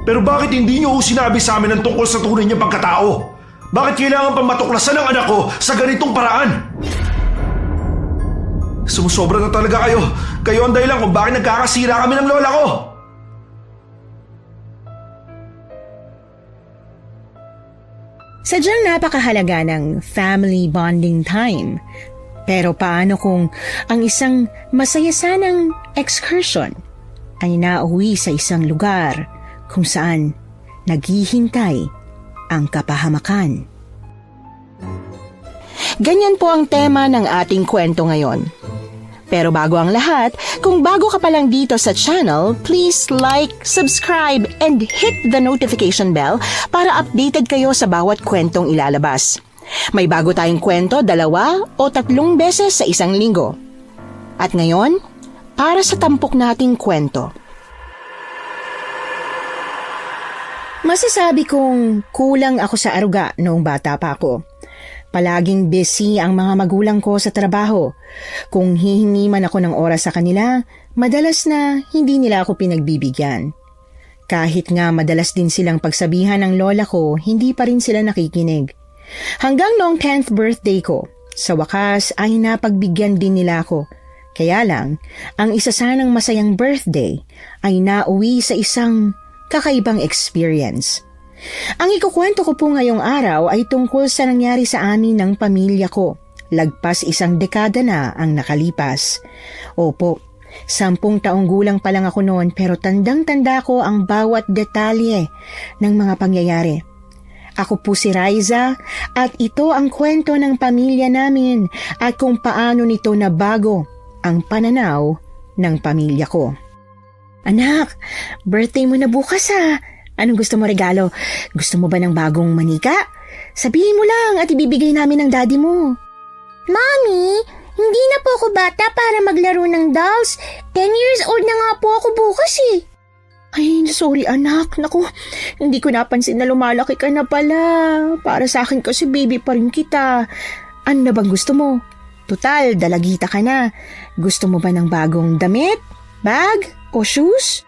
Pero bakit hindi niyo sinabi sa amin ang tungkol sa tunay niyang pagkatao? Bakit kailangan pang matuklasan ang anak ko sa ganitong paraan? Sumusobra na talaga kayo. Kayo ang dahilan kung bakit nagkakasira kami ng lola ko. Sadyang napakahalaga ng family bonding time. Pero paano kung ang isang masaya sanang excursion ay nauwi sa isang lugar kung saan naghihintay ang kapahamakan? Ganyan po ang tema ng ating kwento ngayon. Pero bago ang lahat, kung bago ka pa lang dito sa channel, please like, subscribe, and hit the notification bell para updated kayo sa bawat kwentong ilalabas. May bago tayong kwento 2 o 3 beses sa isang linggo. At ngayon, para sa tampok nating kwento. Masasabi kong kulang ako sa aruga noong bata pa ako. Palaging busy ang mga magulang ko sa trabaho. Kung hihingi man ako ng oras sa kanila, madalas na hindi nila ako pinagbibigyan. Kahit nga madalas din silang pagsabihan ng lola ko, hindi pa rin sila nakikinig. Hanggang noong 10th birthday ko, sa wakas ay napagbigyan din nila ako. Kaya lang, ang isa sanang masayang birthday ay nauwi sa isang kakaibang experience. Ang ikukwento ko po ngayong araw ay tungkol sa nangyari sa amin ng pamilya ko. Lagpas 1 dekada na ang nakalipas. Opo, 10 taong gulang pa lang ako noon pero tandang-tanda ko ang bawat detalye ng mga pangyayari. Ako po si Riza at ito ang kwento ng pamilya namin at kung paano nito nabago ang pananaw ng pamilya ko. Anak, birthday mo na bukas ha. Anong gusto mo regalo? Gusto mo ba ng bagong manika? Sabihin mo lang at ibibigay namin ng daddy mo. Mommy, hindi na po ako bata para maglaro ng dolls. 10 years old na nga po ako bukas eh. Ay, sorry anak. Naku, hindi ko napansin na lumalaki ka na pala. Para sa akin kasi baby pa rin kita. Ano na bang gusto mo? Tutal, dalagita ka na. Gusto mo ba ng bagong damit, bag, o shoes?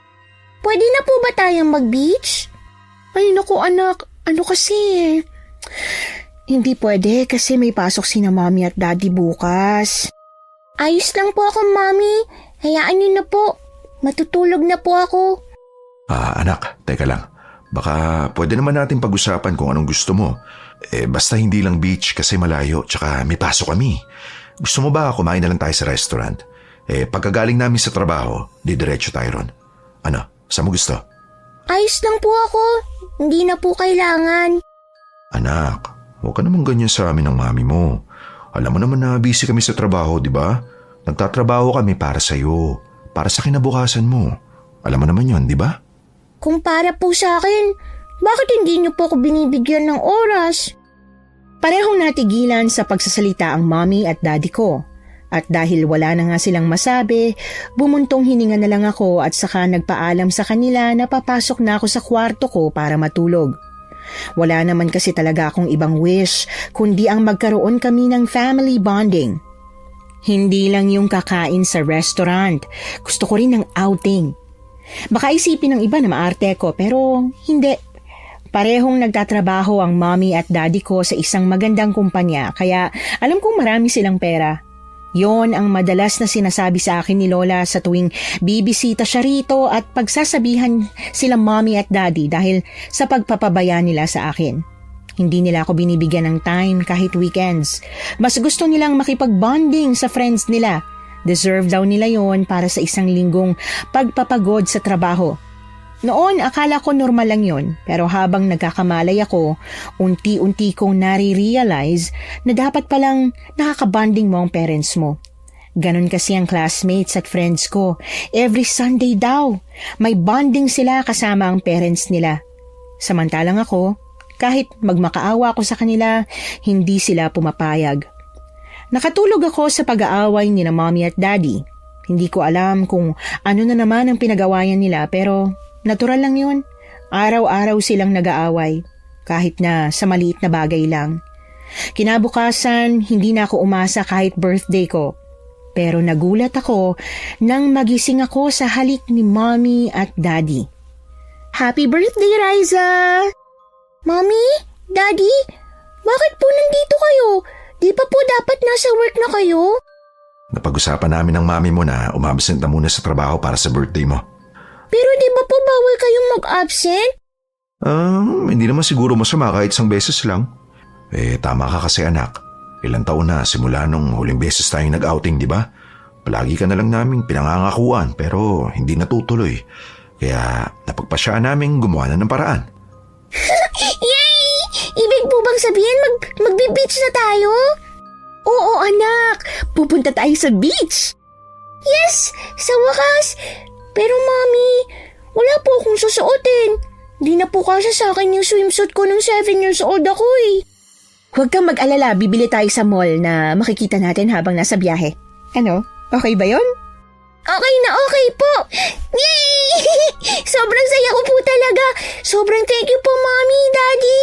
Pwede na po ba tayong mag-beach? Ay naku anak, ano kasi? Hindi pwede kasi may pasok sina mommy at daddy bukas. Ayos lang po ako, mommy. Hayaan niyo na po. Matutulog na po ako. Anak, teka lang. Baka pwede naman natin pag-usapan kung anong gusto mo. Basta hindi lang beach kasi malayo tsaka may pasok kami. Gusto mo ba kumain na lang tayo sa restaurant? Pagkagaling namin sa trabaho, didiretso tayo ron. Ano? Saan mo gusto? Ayos lang po ako. Hindi na po kailangan. Anak, huwag ka naman ganyan sa amin ng mami mo. Alam mo naman na busy kami sa trabaho, di ba? Nagtatrabaho kami para sa'yo. Para sa kinabukasan mo. Alam mo naman yon, di ba? Kung para po sa akin, bakit hindi niyo po ako binibigyan ng oras? Parehong natigilan sa pagsasalita ang mommy at daddy ko. At dahil wala na nga silang masabi, bumuntong hininga na lang ako at saka nagpaalam sa kanila na papasok na ako sa kwarto ko para matulog. Wala naman kasi talaga akong ibang wish kundi ang magkaroon kami ng family bonding. Hindi lang yung kakain sa restaurant, gusto ko rin ng outing. Baka isipin ng iba na maarte ko pero hindi. Parehong nagtatrabaho ang mommy at daddy ko sa isang magandang kumpanya kaya alam kong marami silang pera. Yon ang madalas na sinasabi sa akin ni Lola sa tuwing bibisita siya rito at pagsasabihan sila mommy at daddy dahil sa pagpapabaya nila sa akin. Hindi nila ako binibigyan ng time kahit weekends. Mas gusto nilang makipag-bonding sa friends nila. Deserve daw nila yon para sa 1 linggong pagpapagod sa trabaho. Noon akala ko normal lang yon pero habang nagkakamalay ako, unti-unti kong nare-realize na dapat palang nakakabanding mo ang parents mo. Ganon kasi ang classmates at friends ko. Every Sunday daw, may bonding sila kasama ang parents nila. Samantalang ako, kahit magmakaawa ako sa kanila, hindi sila pumapayag. Nakatulog ako sa pag-aaway ni na mommy at daddy. Hindi ko alam kung ano na naman ang pinagawayan nila pero natural lang yun. Araw-araw silang nag-aaway, kahit na sa maliit na bagay lang. Kinabukasan, hindi na ako umasa kahit birthday ko. Pero nagulat ako nang magising ako sa halik ni mommy at daddy. Happy birthday, Riza! Mommy? Daddy? Bakit po nandito kayo? Di pa po dapat nasa work na kayo? Napag-usapan namin ng mami mo na umabsent na muna sa trabaho para sa birthday mo. Pero di ba po bawal kayong mag-absent? Hindi naman siguro masama kahit isang beses lang. Tama ka kasi anak. Ilang taon na simula nung huling beses tayong nag-outing, di ba? Palagi ka na lang naming pinangangakuan pero hindi natutuloy. Kaya napagpasya namin gumawa na ng paraan. Yay! Ibig po bang sabihin magbe-beach na tayo? Oo, anak. Pupunta tayo sa beach. Yes! Sa wakas! Pero Mommy, wala po akong susuotin. Di na po kasi sa akin yung swimsuit ko nung 7 years old ako eh. Huwag kang mag-alala, bibili tayo sa mall na makikita natin habang nasa biyahe. Ano? Okay ba yon? Okay na okay po! Yay! Sobrang saya ko po talaga. Sobrang thank you po, Mommy, Daddy.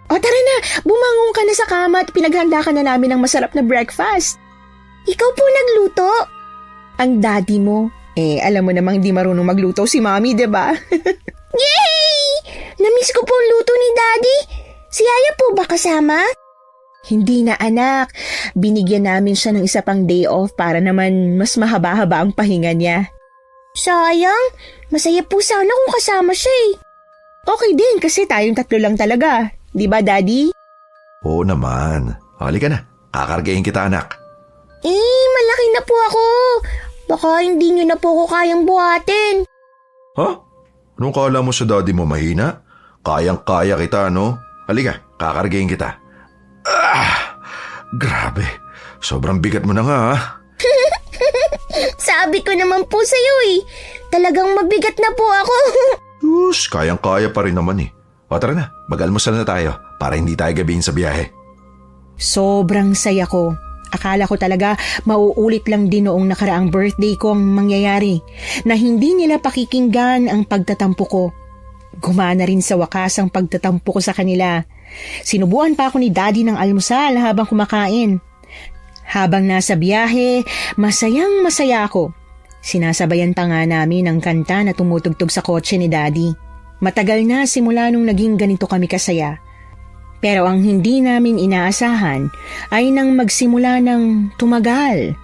O tara na, bumangon ka na sa kama at pinaghanda ka na namin ng masarap na breakfast. Ikaw po nagluto? Ang daddy mo. Alam mo namang hindi marunong magluto si Mommy, diba? Yay! Namiss ko po ang luto ni Daddy. Si Yaya po ba kasama? Hindi na anak. Binigyan namin siya ng isa pang day off para naman mas mahaba-haba ang pahinga niya. Sayang. Masaya po sana kung kasama siya eh. Okay din kasi tayong tatlo lang talaga. Di ba, Daddy? Oo naman. Halika na. Kakargahin kita anak. Malaki na po ako. Baka hindi niyo na po ako kayang buhatin. Ha? Anong kala mo sa daddy mo mahina? Kayang-kaya kita, no? Halika, kakargahin kita. Grabe. Sobrang bigat mo na nga, ha? Sabi ko naman po sa'yo eh. Talagang mabigat na po ako. Kayang-kaya pa rin naman eh. O tara na, mag-almusal na tayo para hindi tayo gabihin sa biyahe. Sobrang saya ko. Akala ko talaga mauulit lang din noong nakaraang birthday ko ang mangyayari na hindi nila pakikinggan ang pagtatampo ko. Gumana rin sa wakas ang pagtatampo ko sa kanila. Sinubuan pa ako ni Daddy ng almusal habang kumakain. Habang nasa biyahe, masayang masaya ako. Sinasabayan pa nga namin ang kanta na tumutugtog sa kotse ni Daddy. Matagal na simula nung naging ganito kami kasaya. Pero ang hindi namin inaasahan ay nang magsimula ng tumagal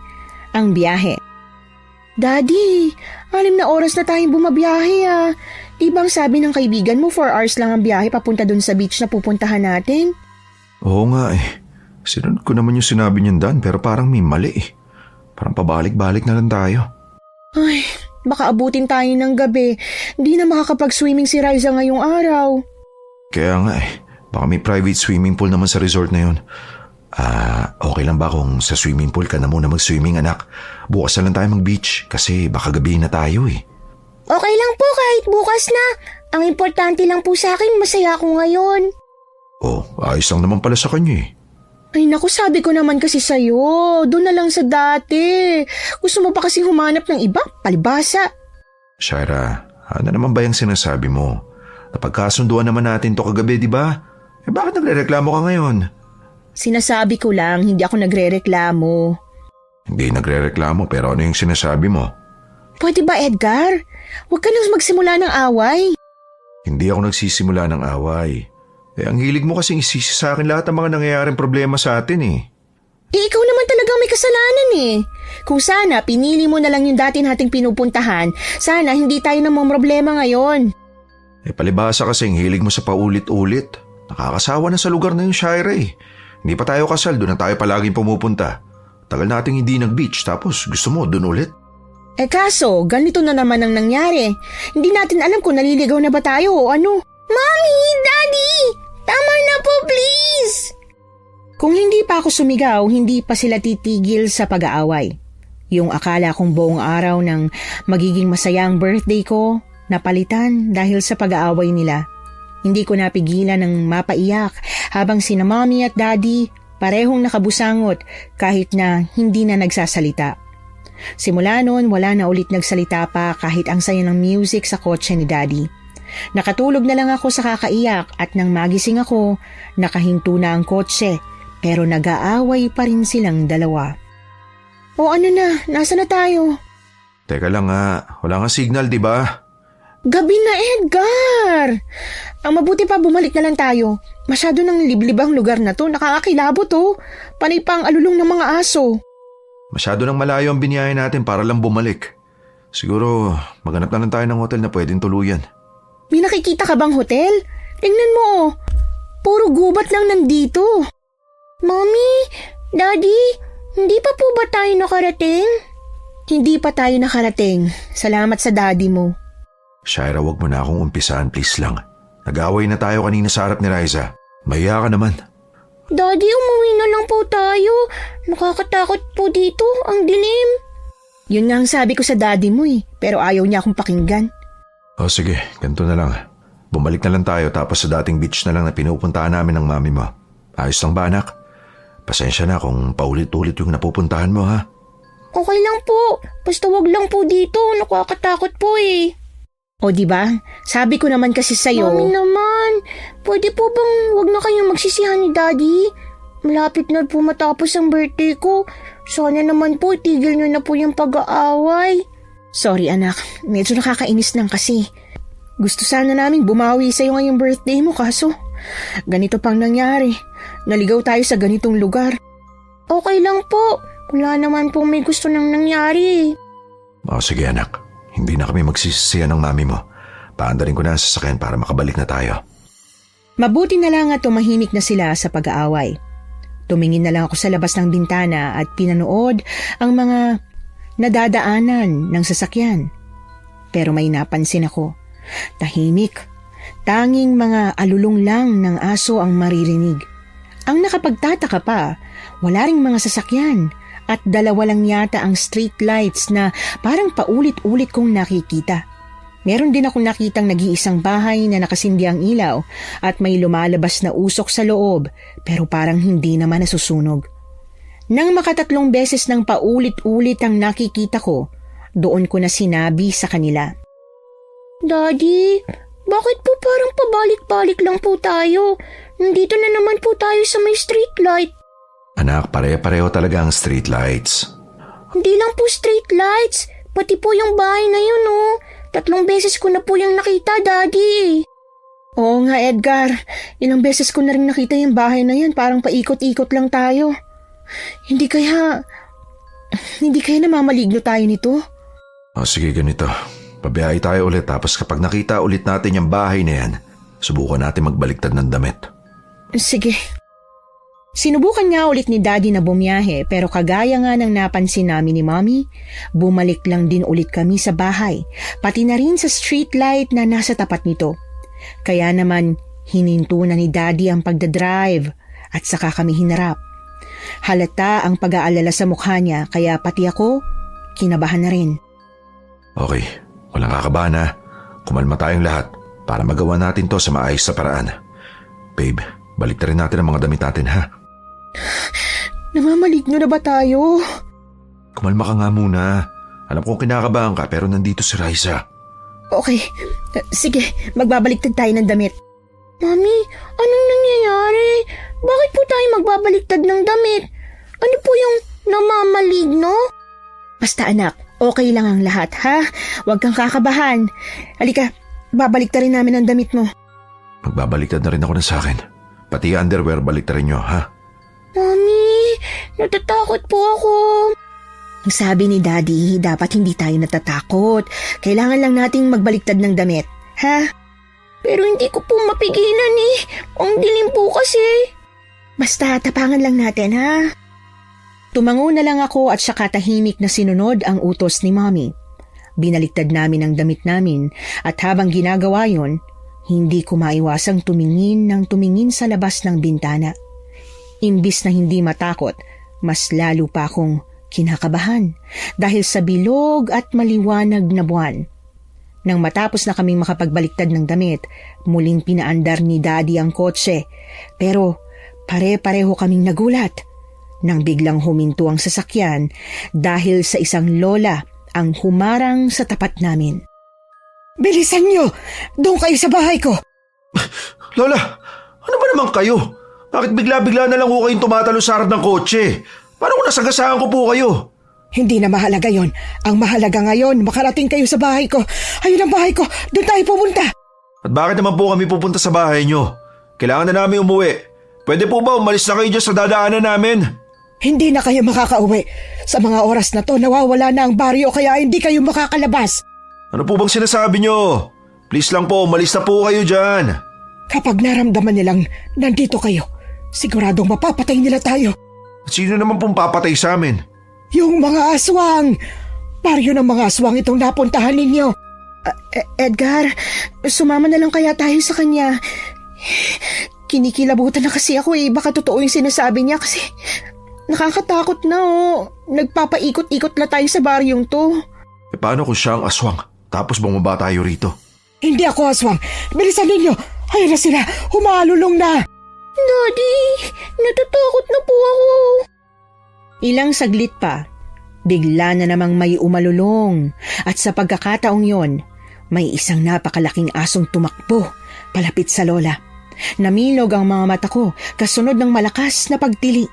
ang biyahe. Daddy, 6 na oras na tayong bumabiyahe ah. Di bang sabi ng kaibigan mo 4 hours lang ang biyahe papunta dun sa beach na pupuntahan natin? Oo nga eh. Sinunod ko naman yung sinabi niyan Dan pero parang may mali eh. Parang pabalik-balik na lang tayo. Ay, baka abutin tayo ng gabi. Di na makakapag-swimming si Riza ngayong araw. Kaya nga eh. Baka may private swimming pool naman sa resort na yun. Okay lang ba kung sa swimming pool ka na muna mag-swimming anak? Bukas na lang tayo mag-beach kasi baka gabi na tayo eh. Okay lang po kahit bukas na. Ang importante lang po sa akin, masaya ako ngayon. Ayos lang naman pala sa kanya eh. Ay naku, sabi ko naman kasi sa'yo. Doon na lang sa dati. Gusto mo pa kasi humanap ng iba? Palibasa. Shaira, ano naman ba yung sinasabi mo? Napagkasunduan naman natin to kagabi, di ba? Bakit nagrereklamo ka ngayon? Sinasabi ko lang, hindi ako nagrereklamo. Hindi nagrereklamo pero ano yung sinasabi mo? Pwede ba, Edgar? Huwag ka nang magsimula ng away. Hindi ako nagsisimula ng away. Ang hilig mo kasing isisi sa akin lahat ng mga nangyayaring problema sa atin eh. Ikaw naman talagang may kasalanan eh. Kung sana pinili mo na lang yung dati nating pinupuntahan, sana hindi tayo namamroblema ngayon. Palibasa kasing hilig mo sa paulit-ulit. Nakakasawa na sa lugar na yung Shaira eh. Hindi pa tayo kasal, doon na tayo palaging pumupunta. Tagal nating hindi nag-beach tapos gusto mo doon ulit. Kaso, ganito na naman ang nangyari. Hindi natin alam kung naliligaw na ba tayo o ano. Mommy! Daddy! Tama na po, please! Kung hindi pa ako sumigaw, hindi pa sila titigil sa pag-aaway. Yung akala kong buong araw ng magiging masayang birthday ko, napalitan dahil sa pag-aaway nila. Hindi ko napigilan ng mapaiyak habang sina Mommy at Daddy parehong nakabusangot kahit na hindi na nagsasalita. Simula noon wala na ulit nagsalita pa kahit ang saya ng music sa kotse ni Daddy. Nakatulog na lang ako sa kakaiyak at nang magising ako, nakahinto na ang kotse pero nag-aaway pa rin silang dalawa. O ano na, nasa na tayo? Teka lang nga, wala nga signal di ba? Gabi na, Edgar! Ang mabuti pa bumalik na lang tayo. Masyado nang liblib ang lugar na to. Nakakakilabot oh. Panay pa ang alulong ng mga aso. Masyado nang malayo ang biniyahe natin para lang bumalik. Siguro maghanap na lang tayo ng hotel na pwedeng tuluyan. May nakikita ka bang hotel? Tingnan mo oh. Puro gubat lang nandito. Mommy, Daddy, hindi pa po ba tayo nakarating? Hindi pa tayo nakarating. Salamat sa daddy mo. Shaira, wag mo na akong umpisahan, please lang. Nag-away na tayo kanina sa harap ni Riza. Mahiya ka naman. Daddy, umuwi na lang po tayo. Nakakatakot po dito, ang dilim. Yun nga ang sabi ko sa daddy mo eh. Pero ayaw niya akong pakinggan. O sige, ganito na lang. Bumalik na lang tayo tapos sa dating beach na lang na pinupuntahan namin ng mami mo. Ayos lang ba, anak? Pasensya na kung paulit-ulit yung napupuntahan mo, ha? Okay lang po. Basta wag lang po dito. Nakakatakot po eh. O di ba? Sabi ko naman kasi sa'yo. Mami naman, pwede po bang wag na kayong magsisihan ni Daddy? Malapit na po matapos ang birthday ko. Sana naman po tigil nyo na po yung pag-aaway. Sorry anak, medyo nakakainis lang kasi. Gusto sana namin bumawi sa'yo ngayong birthday mo kaso ganito pang nangyari. Naligaw tayo sa ganitong lugar. Okay lang po. Wala naman po may gusto nang nangyari. O sige anak, hindi na kami magsisisiyan ng mami mo. Paandarin ko na ang sasakyan para makabalik na tayo. Mabuti na lang at tumahimik na sila sa pag-aaway. Tumingin na lang ako sa labas ng bintana at pinanood ang mga nadadaanan ng sasakyan. Pero may napansin ako. Tahimik. Tanging mga alulong lang ng aso ang maririnig. Ang nakapagtataka pa, wala ring mga sasakyan at dalawa lang yata ang street lights na parang paulit-ulit kong nakikita. Meron din akong nakitang nag-iisang bahay na nakasindi ang ilaw at may lumalabas na usok sa loob pero parang hindi naman nasusunog. Nang makatatlong beses nang paulit-ulit ang nakikita ko, doon ko na sinabi sa kanila. Daddy, bakit po parang pabalik-balik lang po tayo? Nandito na naman po tayo sa may street light. Anak, pare-pareho talaga ang street lights. Hindi lang po street lights, pati po yung bahay na yun oh. 3 beses ko na po yung nakita, Daddy. Oo nga Edgar, ilang beses ko na rin nakita yung bahay na yan, parang paikot-ikot lang tayo. Hindi kaya namamaligno tayo nito? O sige, ganito. Pabiyahe tayo ulit tapos kapag nakita ulit natin yung bahay na yan, subukan natin magbaliktad ng damit. Sige. Sinubukan nga ulit ni Daddy na bumiyahe pero kagaya nga ng napansin namin ni Mommy, bumalik lang din ulit kami sa bahay, pati na rin sa street light na nasa tapat nito. Kaya naman hininto na ni Daddy ang pagdadrive at saka kami hinarap. Halata ang pag-aalala sa mukha niya kaya pati ako kinabahan na rin. Okay, walang kakabahan ha. Kumalma tayong lahat para magawa natin to sa maayos na paraan. Babe, balik na rin natin ang mga damit natin ha. Namamaligno na ba tayo? Kumalma ka nga muna. Alam kong kinakabahan ka pero nandito si Riza. Okay, sige, magbabaliktad tayo ng damit. Mami, anong nangyayari? Bakit po tayo magbabaliktad ng damit? Ano po yung namamaligno? Basta anak, okay lang ang lahat ha. Huwag kang kakabahan. Halika, babaliktarin namin ang damit mo. Magbabaliktad na rin ako ng sakin. Pati underwear baliktarin nyo ha. Mami, natatakot po ako. Ang sabi ni Daddy, dapat hindi tayo natatakot. Kailangan lang nating magbaliktad ng damit, ha? Pero hindi ko po mapigilan eh. Ang dilim po kasi. Basta tapangan lang natin, ha? Tumango na lang ako at saka tahimik na sinunod ang utos ni Mommy. Binaliktad namin ang damit namin at habang ginagawa yon, hindi ko maiwasang tumingin sa labas ng bintana. Imbis na hindi matakot, mas lalo pa akong kinakabahan dahil sa bilog at maliwanag na buwan. Nang matapos na kaming makapagbaliktad ng damit, muling pinaandar ni Daddy ang kotse. Pero pare-pareho kaming nagulat nang biglang huminto ang sasakyan dahil sa isang lola ang humarang sa tapat namin. Bilisan niyo! Doon kayo sa bahay ko! Lola, ano ba naman kayo? Bakit bigla-bigla na lang ko kayong tumatalo sa harap ng kotse? Paano kung nasagasaan ko po kayo? Hindi na mahalaga yon. Ang mahalaga ngayon, makarating kayo sa bahay ko. Ayun ang bahay ko. Doon tayo pupunta. At bakit naman po kami pupunta sa bahay nyo? Kailangan na namin umuwi. Pwede po ba umalis na kayo dyan sa dadaanan namin? Hindi na kayo makakauwi. Sa mga oras na to, nawawala na ang baryo kaya hindi kayo makakalabas. Ano po bang sinasabi nyo? Please lang po, umalis na po kayo dyan. Kapag naramdaman nilang nandito kayo, siguradong mapapatay nila tayo. At sino naman pong papatay sa amin? Yung mga aswang! Baryo ng mga aswang itong napuntahan ninyo. Edgar, sumama na lang kaya tayo sa kanya. Kinikilabutan na kasi ako baka totoo yung sinasabi niya kasi nakakatakot na Nagpapaikot-ikot na tayo sa baryong to. Paano kung siya ang aswang? Tapos bumaba tayo rito. Hindi ako aswang. Bilisan ninyo. Ayun na sila. Humalulong na. Daddy, natatakot na po ako. Ilang saglit pa, bigla na namang may umalulong at sa pagkakataong yon, may isang napakalaking asong tumakbo palapit sa lola. Namilog ang mga mata ko kasunod ng malakas na pagtili.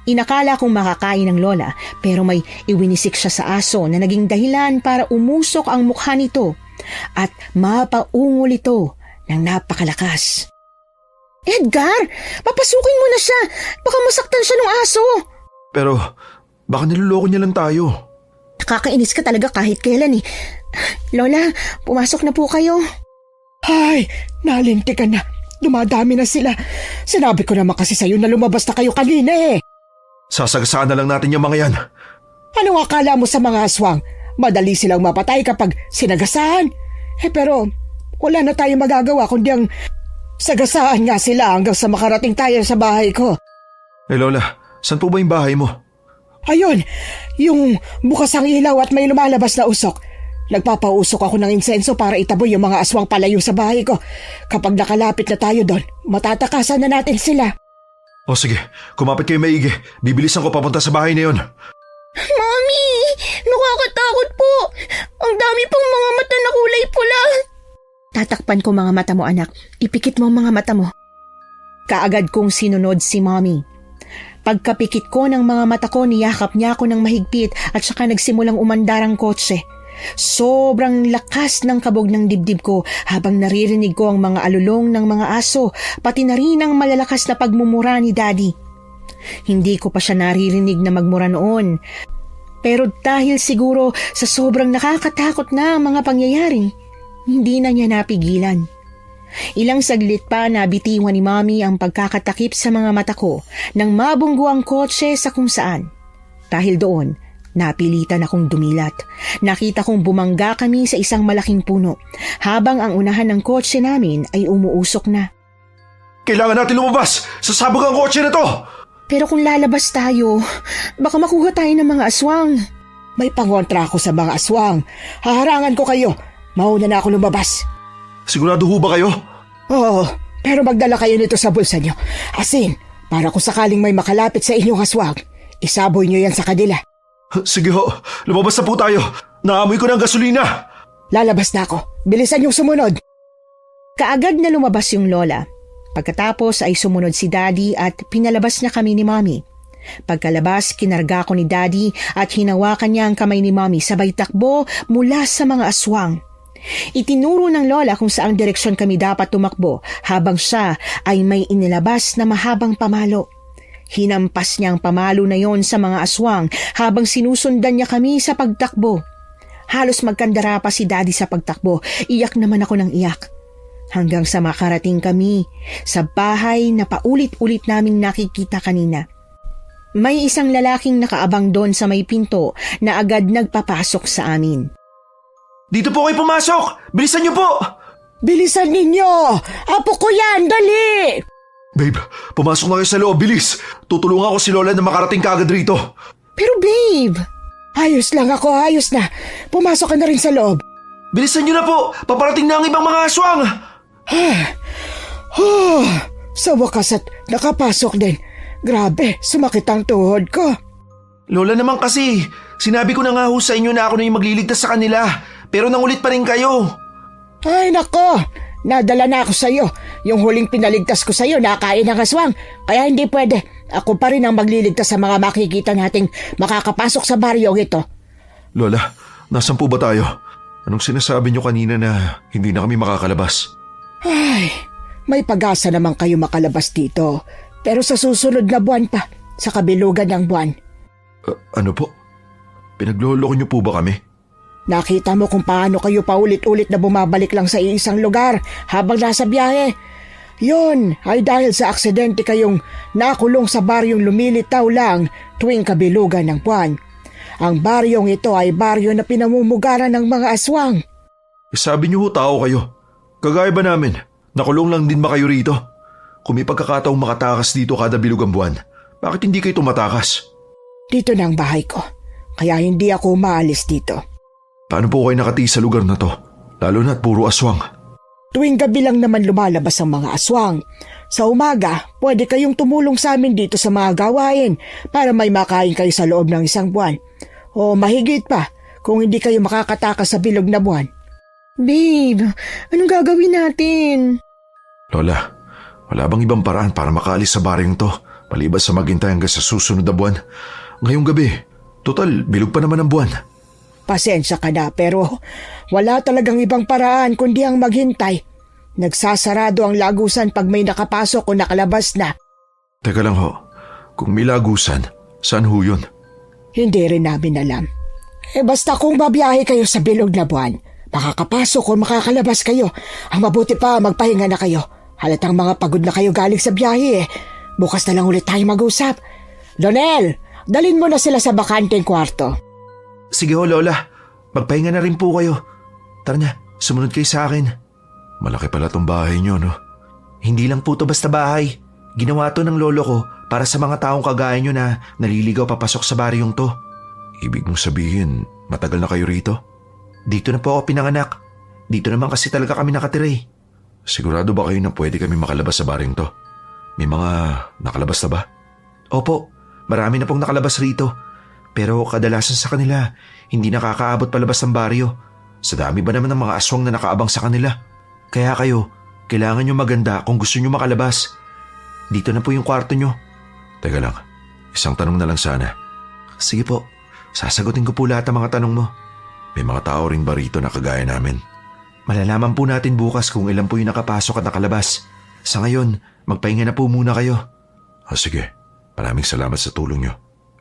Inakala kong makakain ng lola pero may iwinisik siya sa aso na naging dahilan para umusok ang mukha nito at mapaungol ito ng napakalakas. Edgar, papasukin mo na siya. Baka masaktan siya ng aso. Pero baka niloloko niya lang tayo. Nakakainis ka talaga kahit kailan Lola, pumasok na po kayo. Ay, nalintikan na. Dumadami na sila. Sinabi ko naman kasi sa'yo na lumabas na kayo kanina Sasagasaan na lang natin yung mga yan. Anong akala mo sa mga aswang? Madali silang mapatay kapag sinagasaan. Pero wala na tayong magagawa kundi ang sagasaan nga sila hanggang sa makarating tayo sa bahay ko. Lola, saan po ba yung bahay mo? Ayun, yung bukas ang ilaw at may lumalabas na usok. Nagpapausok ako ng insenso para itaboy yung mga aswang palayo sa bahay ko. Kapag nakalapit na tayo doon, matatakasan na natin sila. O sige, kumapit kayo maigi. Bibilisan ko papunta sa bahay na yun. Mami, nakakatakot po. Ang dami pang mga mata na kulay pula. Tatakpan ko mga mata mo, anak. Ipikit mo ang mga mata mo. Kaagad kong sinunod si Mommy. Pagkapikit ko ng mga mata ko, niyakap niya ako ng mahigpit at saka nagsimulang umandar ang kotse. Sobrang lakas ng kabog ng dibdib ko habang naririnig ko ang mga alulong ng mga aso, pati na rin ang malalakas na pagmumura ni Daddy. Hindi ko pa siya naririnig na magmura noon. Pero dahil siguro sa sobrang nakakatakot na mga pangyayari, hindi na niya napigilan. Ilang saglit pa nabitiwan ni Mommy ang pagkakatakip sa mga mata ko nang mabunggo ang kotse sa kung saan. Dahil doon, napilitan akong dumilat. Nakita kong bumangga kami sa isang malaking puno habang ang unahan ng kotse namin ay umuusok na. Kailangan natin lumabas! Sasabog ang kotse na to! Pero kung lalabas tayo, baka makuha tayo ng mga aswang. May pangontra ako sa mga aswang. Haharangan ko kayo. Mauna na ako lumabas. Sigurado ho ba kayo? Oo, pero magdala kayo nito sa bulsa nyo. Asin, para kung sakaling may makalapit sa inyong aswang, isaboy nyo yan sa kanila. Sige ho, lumabas na po tayo. Naamoy ko ng gasolina. Lalabas na ako. Bilisan yung sumunod. Kaagad na lumabas yung lola. Pagkatapos ay sumunod si Daddy at pinalabas niya kami ni Mommy. Pagkalabas, kinarga ko ni Daddy at hinawakan niya ang kamay ni Mommy sabay takbo mula sa mga aswang. Itinuro ng lola kung saang direksyon kami dapat tumakbo habang siya ay may inilabas na mahabang pamalo. Hinampas niya ang pamalo na yon sa mga aswang habang sinusundan niya kami sa pagtakbo. Halos magkandara pa si Daddy sa pagtakbo. Iyak naman ako ng iyak. Hanggang sa makarating kami sa bahay na paulit-ulit naming nakikita kanina. May isang lalaking nakaabang doon sa may pinto na agad nagpapasok sa amin. Dito po kayo pumasok! Bilisan niyo po! Bilisan ninyo! Apo ko yan! Dali! Babe, pumasok na kayo sa loob, bilis! Tutulungan ko si Lola na makarating kaagad rito. Pero babe! Ayos lang ako, ayos na. Pumasok ka na rin sa loob. Bilisan niyo na po! Paparating na ang ibang mga aswang! Sa wakas at nakapasok din. Grabe, sumakit ang tuhod ko. Lola naman kasi, sinabi ko na nga ho sa inyo na ako na yung magliligtas sa kanila. Pero nangulit pa rin kayo. Ay nako, Nadala na ako sa'yo. Yung huling pinaligtas ko sa'yo, nakain ng aswang. Kaya hindi pwede. Ako pa rin ang magliligtas sa mga makikita nating makakapasok sa baryong ito. Lola, nasan po ba tayo? Anong sinasabi niyo kanina na hindi na kami makakalabas? Ay, may pag-asa naman kayo makalabas dito. Pero sa susunod na buwan pa, sa kabilugan ng buwan. Ano po? Pinagloloko niyo po ba kami? Nakita mo kung paano kayo paulit-ulit na bumabalik lang sa iisang lugar habang nasa biyahe. Yun ay dahil sa aksidente kayong nakulong sa baryong lumilitaw lang tuwing kabilugan ng buwan. Ang baryong ito ay baryo na pinamumugaran ng mga aswang. Sabi niyo ho tao kayo. Kagaya ba namin? Nakulong lang din ba kayo rito? Kung may pagkakataong makatakas dito kada bilugang buwan, bakit hindi kayo tumatakas? Dito na ang bahay ko, kaya hindi ako umaalis dito. Paano po kayo nakatiis sa lugar na to? Lalo na't puro aswang. Tuwing gabi lang naman lumalabas ang mga aswang. Sa umaga, pwede kayong tumulong sa amin dito sa mga gawain para may makain kayo sa loob ng isang buwan. O mahigit pa kung hindi kayo makakatakas sa bilog na buwan. Babe, anong gagawin natin? Lola, wala bang ibang paraan para makaalis sa baryong to maliban sa maghintay hanggang sa susunod na buwan? Ngayong gabi, total bilog pa naman ang buwan. Pasensya ka na pero wala talagang ibang paraan kundi ang maghintay. Nagsasarado ang lagusan pag may nakapasok o nakalabas na. Teka lang ho, kung may lagusan, saan ho yun? Hindi rin namin alam. Basta kung babiyahe kayo sa bilog na buwan, makakapasok o makakalabas kayo. Ang mabuti pa, magpahinga na kayo. Halatang mga pagod na kayo galing sa biyahe eh. Bukas na lang ulit tayo mag-usap. Donel, dalhin mo na sila sa bakanteng kwarto. Sige ho, Lola. Magpahinga na rin po kayo. Tara na, sumunod kayo sa akin. Malaki pala tong bahay niyo, no? Hindi lang po to basta bahay. Ginawa to ng lolo ko para sa mga taong kagaya niyo na naliligaw papasok sa baryong to. Ibig mong sabihin, matagal na kayo rito? Dito na po ako pinanganak. Dito naman kasi talaga kami nakatira eh. Sigurado ba kayo na pwede kami makalabas sa baryong to? May mga nakalabas na ba? Opo, marami na pong nakalabas rito. Pero kadalasan sa kanila, hindi nakakaabot palabas ng baryo. Sa dami ba naman ng mga aswang na nakaabang sa kanila? Kaya kayo, kailangan nyo maganda kung gusto nyo makalabas. Dito na po yung kwarto nyo. Teka lang, isang tanong na lang sana. Sige po, sasagutin ko po lahat ng mga tanong mo. May mga tao rin ba rito na kagaya namin? Malalaman po natin bukas kung ilan po yung nakapasok at nakalabas. Sa ngayon, magpahinga na po muna kayo. Sige, maraming salamat sa tulong nyo.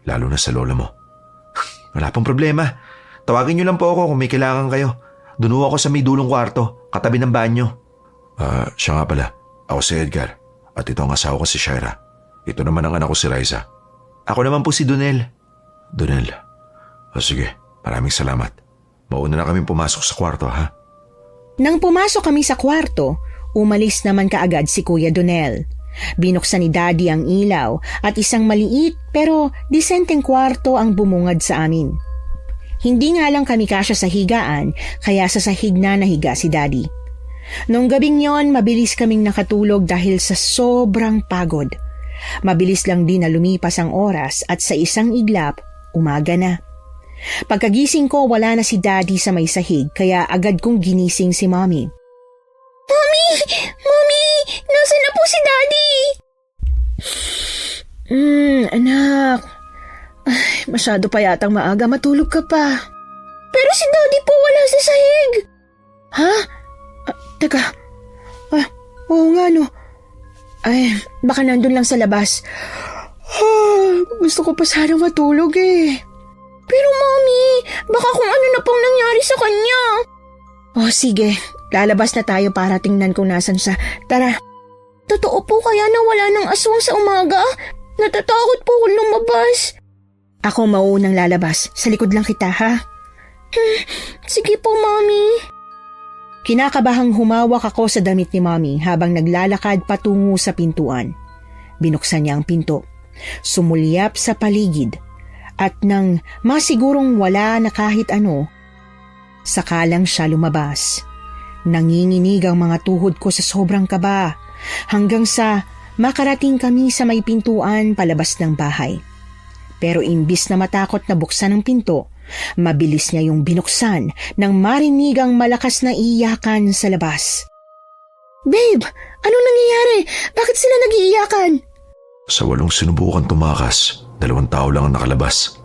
Lalo na sa lola mo. Wala pong problema. Tawagin niyo lang po ako kung may kailangan kayo. Doon ako sa may dulong kwarto, katabi ng banyo. Siya nga pala. Ako si Edgar. At ito ang asawa ko si Shaira. Ito naman ang anak ko si Raisa. Ako naman po si Donel. Donel. Sige, maraming salamat. Mauna na kami pumasok sa kwarto, ha? Nang pumasok kami sa kwarto, umalis naman kaagad si Kuya Donel. Binuksan ni Daddy ang ilaw at isang maliit pero disenteng kwarto ang bumungad sa amin. Hindi nga lang kami kasya sa higaan kaya sa sahig na nahiga si Daddy. Nung gabing yon, mabilis kaming nakatulog dahil sa sobrang pagod. Mabilis lang din na lumipas ang oras at sa isang iglap, umaga na. Pagkagising ko, wala na si Daddy sa may sahig kaya agad kong ginising si Mommy. Mommy! Mommy! Nasaan na po si Daddy? Anak. Ay, masyado pa yatang maaga. Matulog ka pa. Pero si Daddy po wala sa sahig. Ha? Teka. Oo nga no. Ay, baka nandun lang sa labas. Gusto ko pa sana matulog eh. Pero Mommy, baka kung ano na pong nangyari sa kanya. Sige. Lalabas na tayo para tingnan kung nasan siya. Tara. Totoo po kaya na wala ng aswang sa umaga? Natatakot po akong lumabas. Ako mauunang lalabas. Sa likod lang kita, ha? Sige po, Mommy. Kinakabahang humawak ako sa damit ni Mommy habang naglalakad patungo sa pintuan. Binuksan niya ang pinto. Sumulyap sa paligid. At nang masigurong wala na kahit ano, saka lang siya lumabas. Nanginginig ang mga tuhod ko sa sobrang kaba hanggang sa makarating kami sa may pintuan palabas ng bahay. Pero imbis na matakot na buksan ang pinto, mabilis niya yung binuksan nang marinig ang malakas na iyakan sa labas. Babe, anong nangyayari? Bakit sila nag-iiyakan? Sa 8 sinubukan tumakas, 2 tao lang ang nakalabas.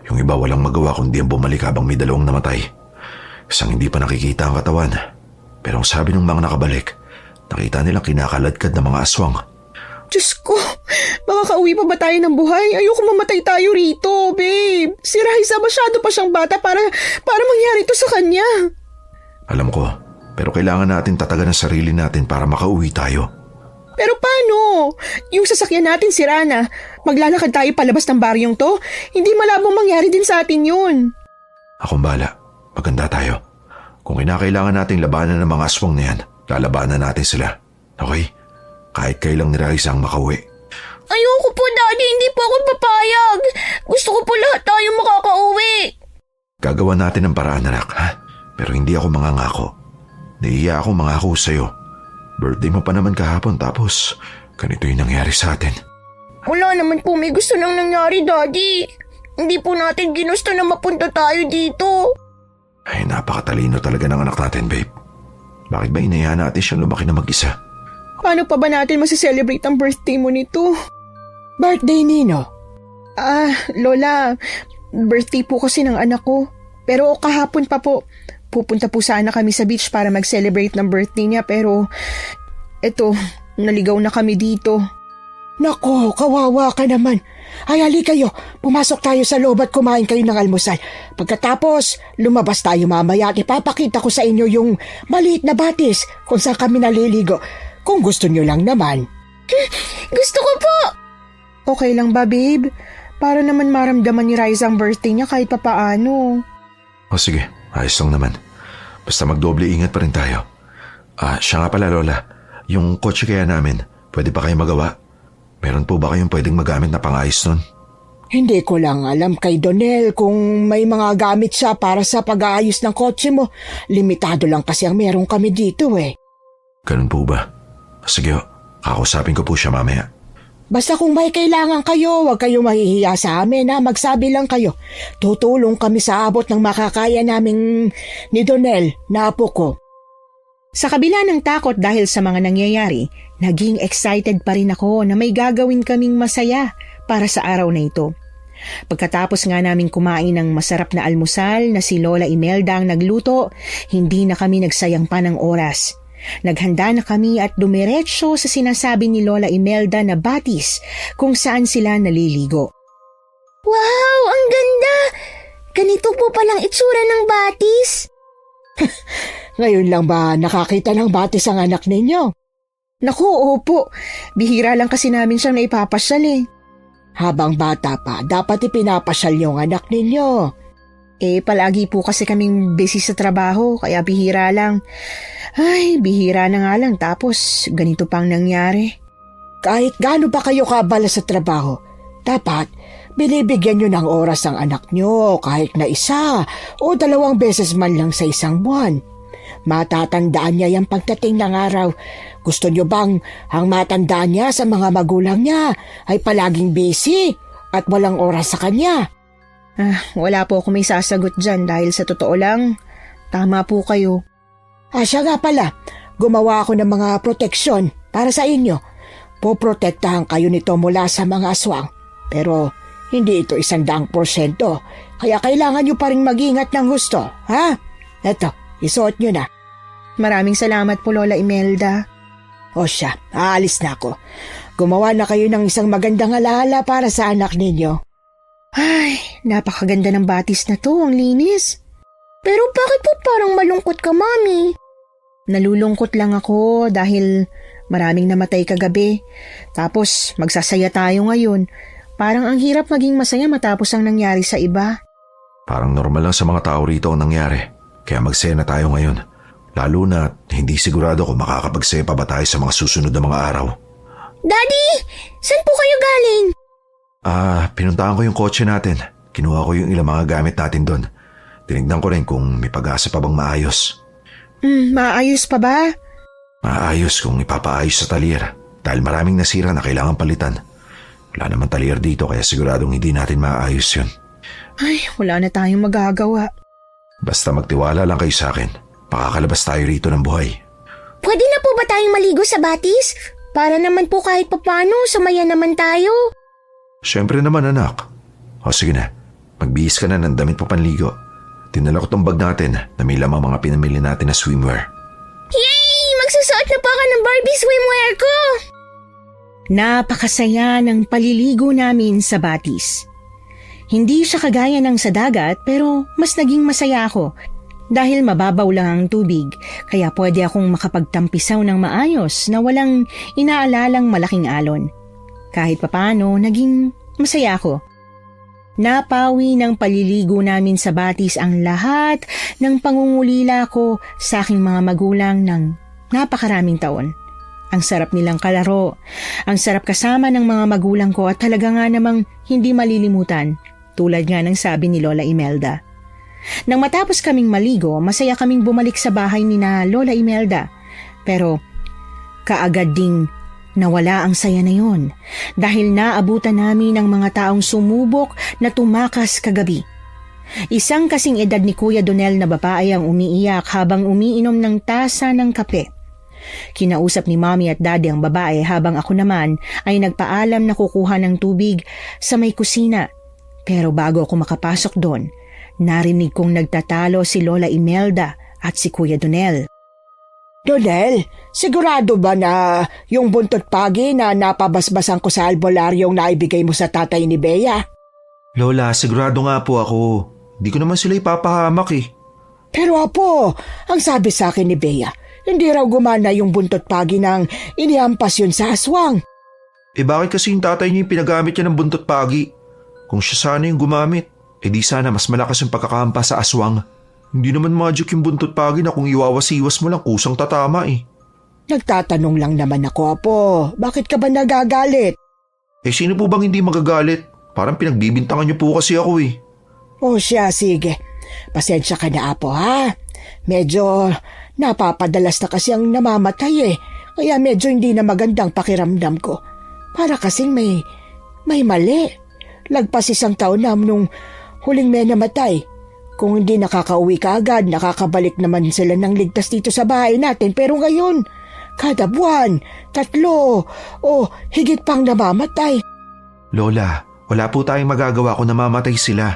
Yung iba walang magawa kundi ang bumalik habang may 2 namatay. Isang hindi pa nakikita ang katawan. Pero ang sabi ng mga nakabalik, nakita nilang kinakaladkad ng mga aswang. Diyos ko, makakauwi pa ba tayo ng buhay? Ayoko mamatay tayo rito, babe. Si Raisa masyado pa siyang bata para mangyari to sa kanya. Alam ko, pero kailangan natin tatagan ang sarili natin para makauwi tayo. Pero paano? Yung sasakyan natin sira na. Maglalakad tayo palabas ng baryong to? Hindi malabong mangyari din sa atin yun. Akong bala, maganda tayo. Kung kinakailangan nating labanan ng mga aswang na yan, lalabanan natin sila. Okay? Kahit kailang ni Raisa ang makauwi. Ayoko po, Daddy. Hindi po ako papayag. Gusto ko po lahat tayo makakauwi. Gagawa natin ng paraan, anak, ha? Pero hindi ako mangangako. Naiiya ako mangako sa'yo. Birthday mo pa naman kahapon tapos ganito yung nangyari sa atin. Wala naman po may gusto nang nangyari, Daddy. Hindi po natin ginusto na mapunta tayo dito. Ay, napakatalino talaga ng anak natin, babe. Bakit ba inayaan natin siyang lumaki na mag-isa? Paano pa ba natin masiselebrate ang birthday mo nito? Birthday nino? Lola, birthday po kasi ng anak ko. Pero kahapon pa po, pupunta po sana kami sa beach para mag-celebrate ng birthday niya pero eto, naligaw na kami dito. Nako, kawawa ka naman. Ay, hali kayo. Pumasok tayo sa loob at kumain kayo ng almusal. Pagkatapos, lumabas tayo mamaya at ipapakita ko sa inyo yung maliit na batis kung saan kami naliligo. Kung gusto nyo lang naman. Gusto ko po. Okay lang ba, babe? Para naman maramdaman ni Raisa ang birthday niya kahit papaano. O sige, ayos lang naman. Basta magdoble ingat pa rin tayo. Siya nga pala, Lola. Yung kotse kaya namin, pwede pa kayo magawa? Meron po ba kayong pwedeng magamit na pang-ayos nun? Hindi ko lang alam kay Donel kung may mga gamit siya para sa pag-aayos ng kotse mo. Limitado lang kasi ang meron kami dito eh. Ganun po ba? Sige, kakusapin ko po siya mamaya. Basta kung may kailangan kayo, huwag kayo mahihiya sa amin ha. Magsabi lang kayo. Tutulong kami sa abot ng makakaya naming ni Donel na apo ko. Sa kabila ng takot dahil sa mga nangyayari, naging excited pa rin ako na may gagawin kaming masaya para sa araw na ito. Pagkatapos nga namin kumain ng masarap na almusal na si Lola Imelda ang nagluto, hindi na kami nagsayang pa ng oras. Naghanda na kami at dumiretso sa sinasabi ni Lola Imelda na batis kung saan sila naliligo. Wow, ang ganda! Ganito po palang itsura ng batis. Ngayon lang ba nakakita ng batis ang anak ninyo? Naku, opo. Bihira lang kasi namin siyang naipapasyal eh. Habang bata pa, dapat ipinapasyal yung anak ninyo. Palagi po kasi kaming busy sa trabaho, kaya bihira lang. Ay, bihira na nga lang tapos ganito pang nangyari. Kahit gaano pa kayo kabala sa trabaho, dapat binibigyan nyo ng oras ang anak nyo kahit na 1 o 2 beses man lang sa isang buwan. Matatandaan niya yung pagdating ng araw. Gusto nyo bang ang matandaan niya sa mga magulang niya ay palaging busy at walang oras sa kanya? Wala po ako may sasagot dyan dahil sa totoo lang, tama po kayo. Siya nga pala, gumawa ako ng mga proteksyon para sa inyo. Poprotektahan kayo nito mula sa mga aswang. Pero hindi ito 100%, kaya kailangan nyo pa rin mag-ingat ng husto, ha? Eto, isuot nyo na. Maraming salamat po, Lola Imelda. O siya, aalis na ako. Gumawa na kayo ng isang magandang alaala para sa anak ninyo. Ay, napakaganda ng batis na to, ang linis. Pero bakit po parang malungkot ka, Mami? Nalulungkot lang ako dahil maraming namatay kagabi. Tapos magsasaya tayo ngayon. Parang ang hirap maging masaya matapos ang nangyari sa iba. Parang normal lang sa mga tao rito ang nangyari. Kaya magsaya na tayo ngayon. Lalo na hindi sigurado kung makakapagsaya pa ba tayo sa mga susunod na mga araw. Daddy! Saan po kayo galing? Pinuntahan ko yung kotse natin. Kinuha ko yung ilang mga gamit natin doon. Tinignan ko rin kung may pag-asa pa bang maayos. Maayos pa ba? Maayos kung ipapaayos sa talyer. Dahil maraming nasira na kailangan palitan. Wala naman talyer dito kaya siguradong hindi natin maayos yun. Ay, wala na tayong magagawa. Basta magtiwala lang kayo sa akin. Makakalabas tayo rito ng buhay. Pwede na po ba tayong maligo sa batis? Para naman po kahit papano, sumaya naman tayo. Siyempre naman anak. O sige na, magbihis ka na ng damit mo panligo. Tinala ko tong bag natin na may lamang mga pinamili natin na swimwear. Yay! Magsusuot na po ako ng Barbie swimwear ko! Napakasaya ng paliligo namin sa batis. Hindi siya kagaya ng sa dagat pero mas naging masaya ako dahil mababaw lang ang tubig kaya pwede akong makapagtampisaw ng maayos na walang inaalalang malaking alon. Kahit papano naging masaya ako. Napawi ng paliligo namin sa batis ang lahat ng pangungulila ko sa aking mga magulang ng napakaraming taon. Ang sarap nilang kalaro, ang sarap kasama ng mga magulang ko at talaga nga namang hindi malilimutan, tulad nga ng sabi ni Lola Imelda. Nang matapos kaming maligo, masaya kaming bumalik sa bahay ni na Lola Imelda. Pero kaagad ding nawala ang saya na yon dahil naabutan namin ng mga taong sumubok na tumakas kagabi. Isang kasing edad ni Kuya Donel na babae ang umiiyak habang umiinom ng tasa ng kape. Kinausap ni Mommy at Daddy ang babae habang ako naman ay nagpaalam na kukuha ng tubig sa may kusina. Pero bago ako makapasok doon, narinig kong nagtatalo si Lola Imelda at si Kuya Donel. Donel, sigurado ba na yung buntot pagi na napabasbasan ko sa albularyong naibigay mo sa tatay ni Bea? Lola, sigurado nga po ako. Di ko naman sila ipapahamak eh. Pero apo, ang sabi sa akin ni Bea, hindi raw gumana yung buntot pagi nang inihampas yun sa aswang. Eh bakit kasi yung tatay niya yung pinagamit niya ng buntot pagi? Kung siya sana yung gumamit, eh di sana mas malakas yung pagkakahampas sa aswang. Hindi naman magic yung buntot pagi na kung iwawas-iwas mo lang kusang tatama eh. Nagtatanong lang naman ako, apo. Bakit ka ba nagagalit? Eh sino po bang hindi magagalit? Parang pinagbibintangan niyo po kasi ako eh. O siya, sige. Pasensya ka na, apo, ha? Medyo napapadalas na kasi ang namamatay eh. Kaya medyo hindi na magandang pakiramdam ko. Para kasing may mali. Lagpas isang taon na nung huling may namatay. Kung hindi nakakauwi ka agad, nakakabalik naman sila ng ligtas dito sa bahay natin. Pero ngayon, kada buwan, 3 o higit pang namamatay. Lola, wala po tayong magagawa kung namamatay sila.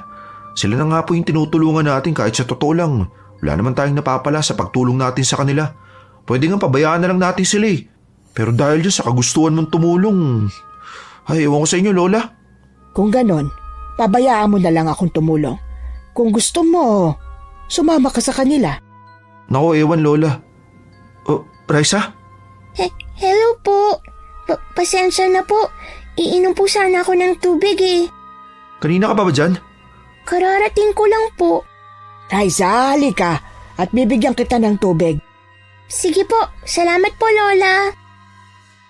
Sila na nga po yung tinutulungan natin kahit sa totoo lang. Wala naman tayong napapala sa pagtulong natin sa kanila. Pwede nga pabayaan na lang natin sila eh. Pero dahil dyan sa kagustuhan mong tumulong, ay ewan ko sa inyo Lola. Kung ganon, pabayaan mo na lang akong tumulong. Kung gusto mo, sumama ka sa kanila. Naku, ewan Lola. Raisa? Hello po. Pasensya na po. Iinom po sana ako ng tubig eh. Kanina ka pa ba dyan? Kararating ko lang po. Raisa, halika at bibigyan kita ng tubig. Sige po. Salamat po, Lola.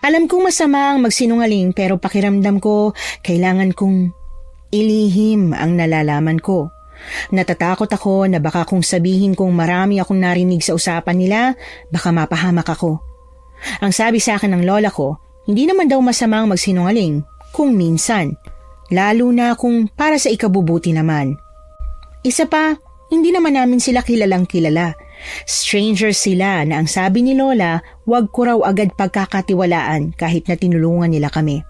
Alam kong masama ang magsinungaling pero pakiramdam ko kailangan kong ilihim ang nalalaman ko. Natatakot ako na baka kung sabihin kong marami akong narinig sa usapan nila, baka mapahamak ako. Ang sabi sa akin ng lola ko, hindi naman daw masamang magsinungaling kung minsan, lalo na kung para sa ikabubuti naman. Isa pa, hindi naman namin sila kilalang kilala. Strangers sila na ang sabi ni Lola, wag ko raw agad pagkakatiwalaan kahit na tinulungan nila kami.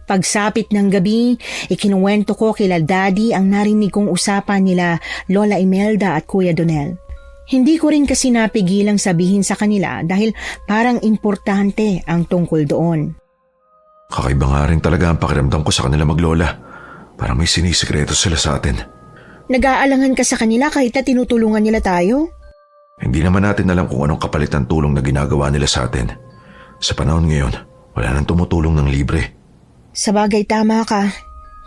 Pagsapit ng gabi, ikinuwento ko kila Daddy ang narinig kong usapan nila Lola Imelda at Kuya Donel. Hindi ko rin kasi napigilang sabihin sa kanila dahil parang importante ang tungkol doon. Kakaiba nga rin talaga ang pakiramdam ko sa kanila maglola. Parang may sinisikreto sila sa atin. Nag-aalangan ka sa kanila kahit na tinutulungan nila tayo? Hindi naman natin alam kung anong kapalit ng tulong na ginagawa nila sa atin. Sa panahon ngayon, wala nang tumutulong ng libre. Sabagay, tama ka.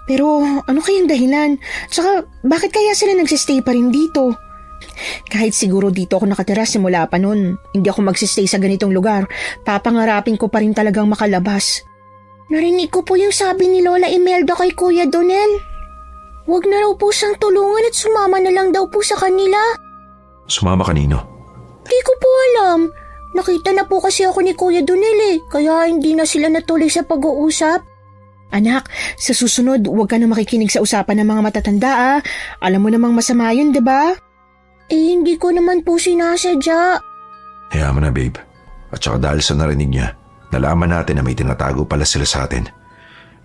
Pero ano kayang dahilan? Tsaka bakit kaya sila nagsistay pa rin dito? Kahit siguro dito ako nakatira simula pa nun, hindi ako magsistay sa ganitong lugar. Papangarapin ko pa rin talagang makalabas. Narinig ko po yung sabi ni Lola Imelda kay Kuya Donel. Huwag na raw po siyang tulungan at sumama na lang daw po sa kanila. Sumama kanino? Di ko po alam. Nakita na po kasi ako ni Kuya Donel eh, kaya hindi na sila natuloy sa pag-uusap. Anak, sa susunod, huwag ka na makikinig sa usapan ng mga matatanda ah. Alam mo namang masama yun, diba? Eh, hindi ko naman po sinasadya. Hayaan mo na, babe. At saka dahil sa narinig niya, nalaman natin na may tinatago pala sila sa atin.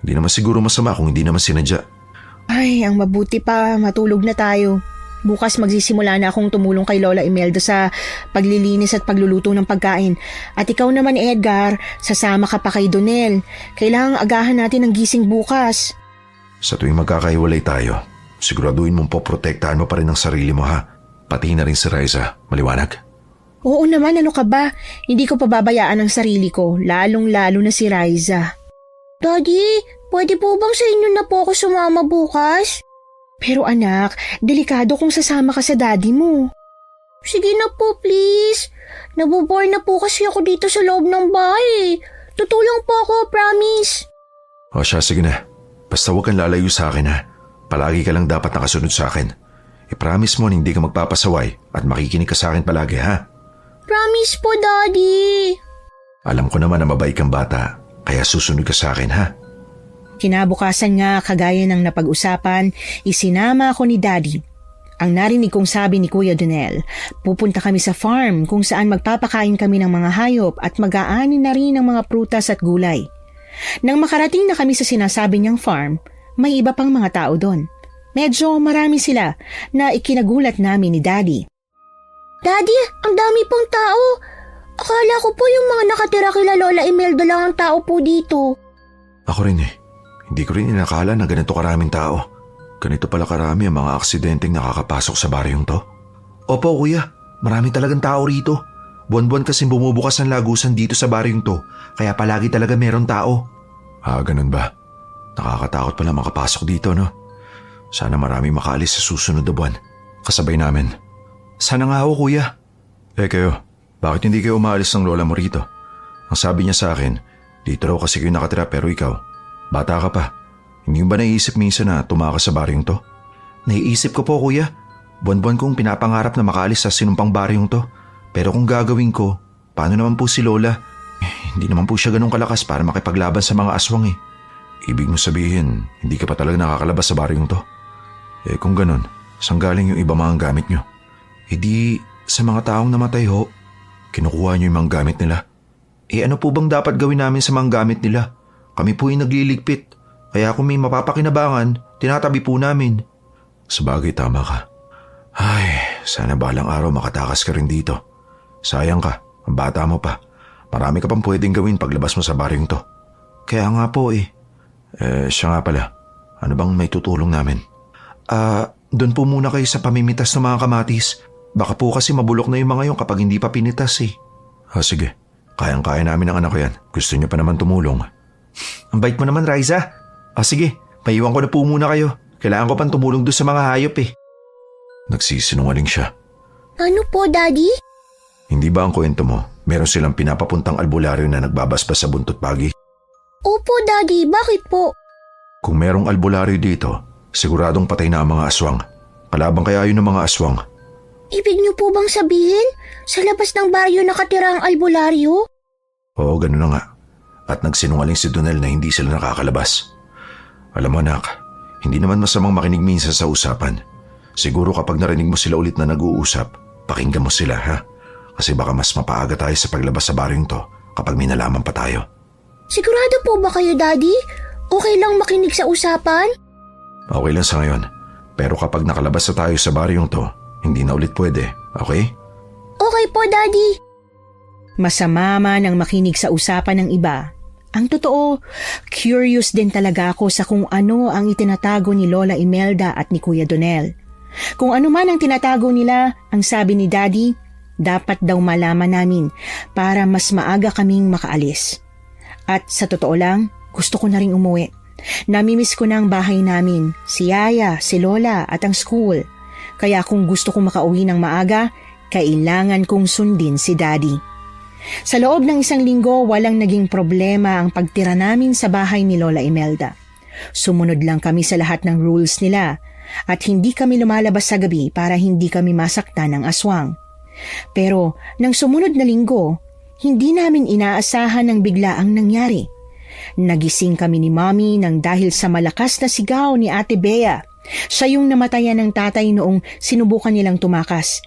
Hindi naman siguro masama kung hindi naman sinadya. Ay, ang mabuti pa, matulog na tayo. Bukas magsisimula na akong tumulong kay Lola Imelda sa paglilinis at pagluluto ng pagkain. At ikaw naman, Edgar, sasama ka pa kay Donel. Kailangang agahan natin ang gising bukas. Sa tuwing magkakahiwalay tayo, siguraduhin mong poprotektahan mo pa rin ang sarili mo, ha? Pati na rin si Riza. Maliwanag? Oo naman, ano ka ba? Hindi ko pababayaan ang sarili ko, lalong-lalo na si Riza. Daddy, pwede po bang sa inyo na po ako sumama bukas? Pero anak, delikado kung sasama ka sa daddy mo. Sige na po, please. Nabobore na po kasi ako dito sa loob ng bahay. Tutulong po ako, promise. O siya, sige na. Basta huwag kang lalayo sa akin, ha? Palagi ka lang dapat nakasunod sa akin. I-promise mo na hindi ka magpapasaway at makikinig ka sa akin palagi, ha? Promise po, Daddy. Alam ko naman na mabait kang bata, kaya susunod ka sa akin, ha? Kinabukasan nga, kagaya ng napag-usapan, isinama ako ni Daddy. Ang narinig kong sabi ni Kuya Donel, pupunta kami sa farm kung saan magpapakain kami ng mga hayop at mag-aani na rin ng mga prutas at gulay. Nang makarating na kami sa sinasabi niyang farm, may iba pang mga tao doon. Medyo marami sila na ikinagulat namin ni Daddy. Daddy, ang dami pong tao. Akala ko po yung mga nakatira kila Lola Imelda lang ang tao po dito. Ako rin eh. Hindi ko rin inakala na ganito karaming tao. Ganito pala karami ang mga aksidenteng nakakapasok sa baryong to. Opo kuya, marami talagang tao rito. Buwan-buwan kasing bumubukas ang lagusan dito sa baryong to, kaya palagi talaga meron tao. Ah, ganun ba? Nakakatakot pala makapasok dito, no? Sana marami makaalis sa susunod na buwan. Kasabay namin. Sana nga ako kuya. Kayo, bakit hindi kayo umaalis ng lola mo rito? Ang sabi niya sa akin, dito raw kasi kayo nakatira pero ikaw, bata ka pa. Hindi mo ba naiisip minsan na tumakas sa baryong to? Naiisip ko po kuya. Buwan-buwan kong pinapangarap na makaalis sa sinumpang baryong to. Pero kung gagawin ko, paano naman po si Lola? Hindi naman po siya ganun kalakas para makipaglaban sa mga aswang eh. Ibig mo sabihin, hindi ka pa talaga nakakalabas sa baryong to? Kung ganun, saan galing yung iba mga gamit nyo? Di sa mga taong namatay ho, kinukuha nyo yung mga gamit nila. Ano po bang dapat gawin namin sa mga gamit nila? Kami po yung nagliligpit. Kaya kung may mapapakinabangan, tinatabi po namin. Sabagay, tama ka. Ay, sana balang araw makatakas ka rin dito. Sayang ka, ang bata mo pa. Marami ka pang pwedeng gawin paglabas mo sa baryong to. Kaya nga po eh. Siya nga pala, ano bang may tutulong namin? Doon po muna kayo sa pamimitas ng mga kamatis. Baka po kasi mabulok na yung mga yun kapag hindi pa pinitas eh. Sige, kayang-kaya namin ang anak ko yan. Gusto niyo pa naman tumulong. Ang bait mo naman, Riza. Sige, maiwan ko na po muna kayo. Kailangan ko pang tumulong doon sa mga hayop eh. Nagsisinungaling siya. Ano po, Daddy? Hindi ba ang kwento mo, meron silang pinapapuntang albularyo na nagbabasbas sa buntot pagi? Opo, Daddy. Bakit po? Kung merong albularyo dito, siguradong patay na ang mga aswang. Kalabang kaya yun ng mga aswang. Ibig niyo po bang sabihin, sa labas ng baryo nakatira ang albularyo? Oo, ganun na nga. At nagsinungaling si Donel na hindi sila nakakalabas. Alam mo anak, hindi naman masamang makinig minsan sa usapan. Siguro kapag narinig mo sila ulit na nag-uusap, pakinggan mo sila ha? Kasi baka mas mapaaga tayo sa paglabas sa baryong to kapag may nalaman pa tayo. Sigurado po ba kayo, Daddy? Okay lang makinig sa usapan? Okay lang sa ngayon. Pero kapag nakalabas na tayo sa baryong to, hindi na ulit pwede, okay? Okay po, Daddy. Masama man ang makinig sa usapan ng iba. Ang totoo, curious din talaga ako sa kung ano ang itinatago ni Lola Imelda at ni Kuya Donel. Kung ano man ang tinatago nila, ang sabi ni Daddy, dapat daw malaman namin para mas maaga kaming makaalis. At sa totoo lang, gusto ko na ring umuwi. Namimiss ko na ang bahay namin, si Yaya, si Lola at ang school. Kaya kung gusto kong makauwi ng maaga, kailangan kong sundin si Daddy. Sa loob ng 1 linggo, walang naging problema ang pagtira namin sa bahay ni Lola Imelda. Sumunod lang kami sa lahat ng rules nila at hindi kami lumalabas sa gabi para hindi kami masaktan ng aswang. Pero nang sumunod na linggo, hindi namin inaasahan ang biglaang nangyari. Nagising kami ni Mommy nang dahil sa malakas na sigaw ni Ate Bea. Siya yung namatayan ng tatay noong sinubukan nilang tumakas.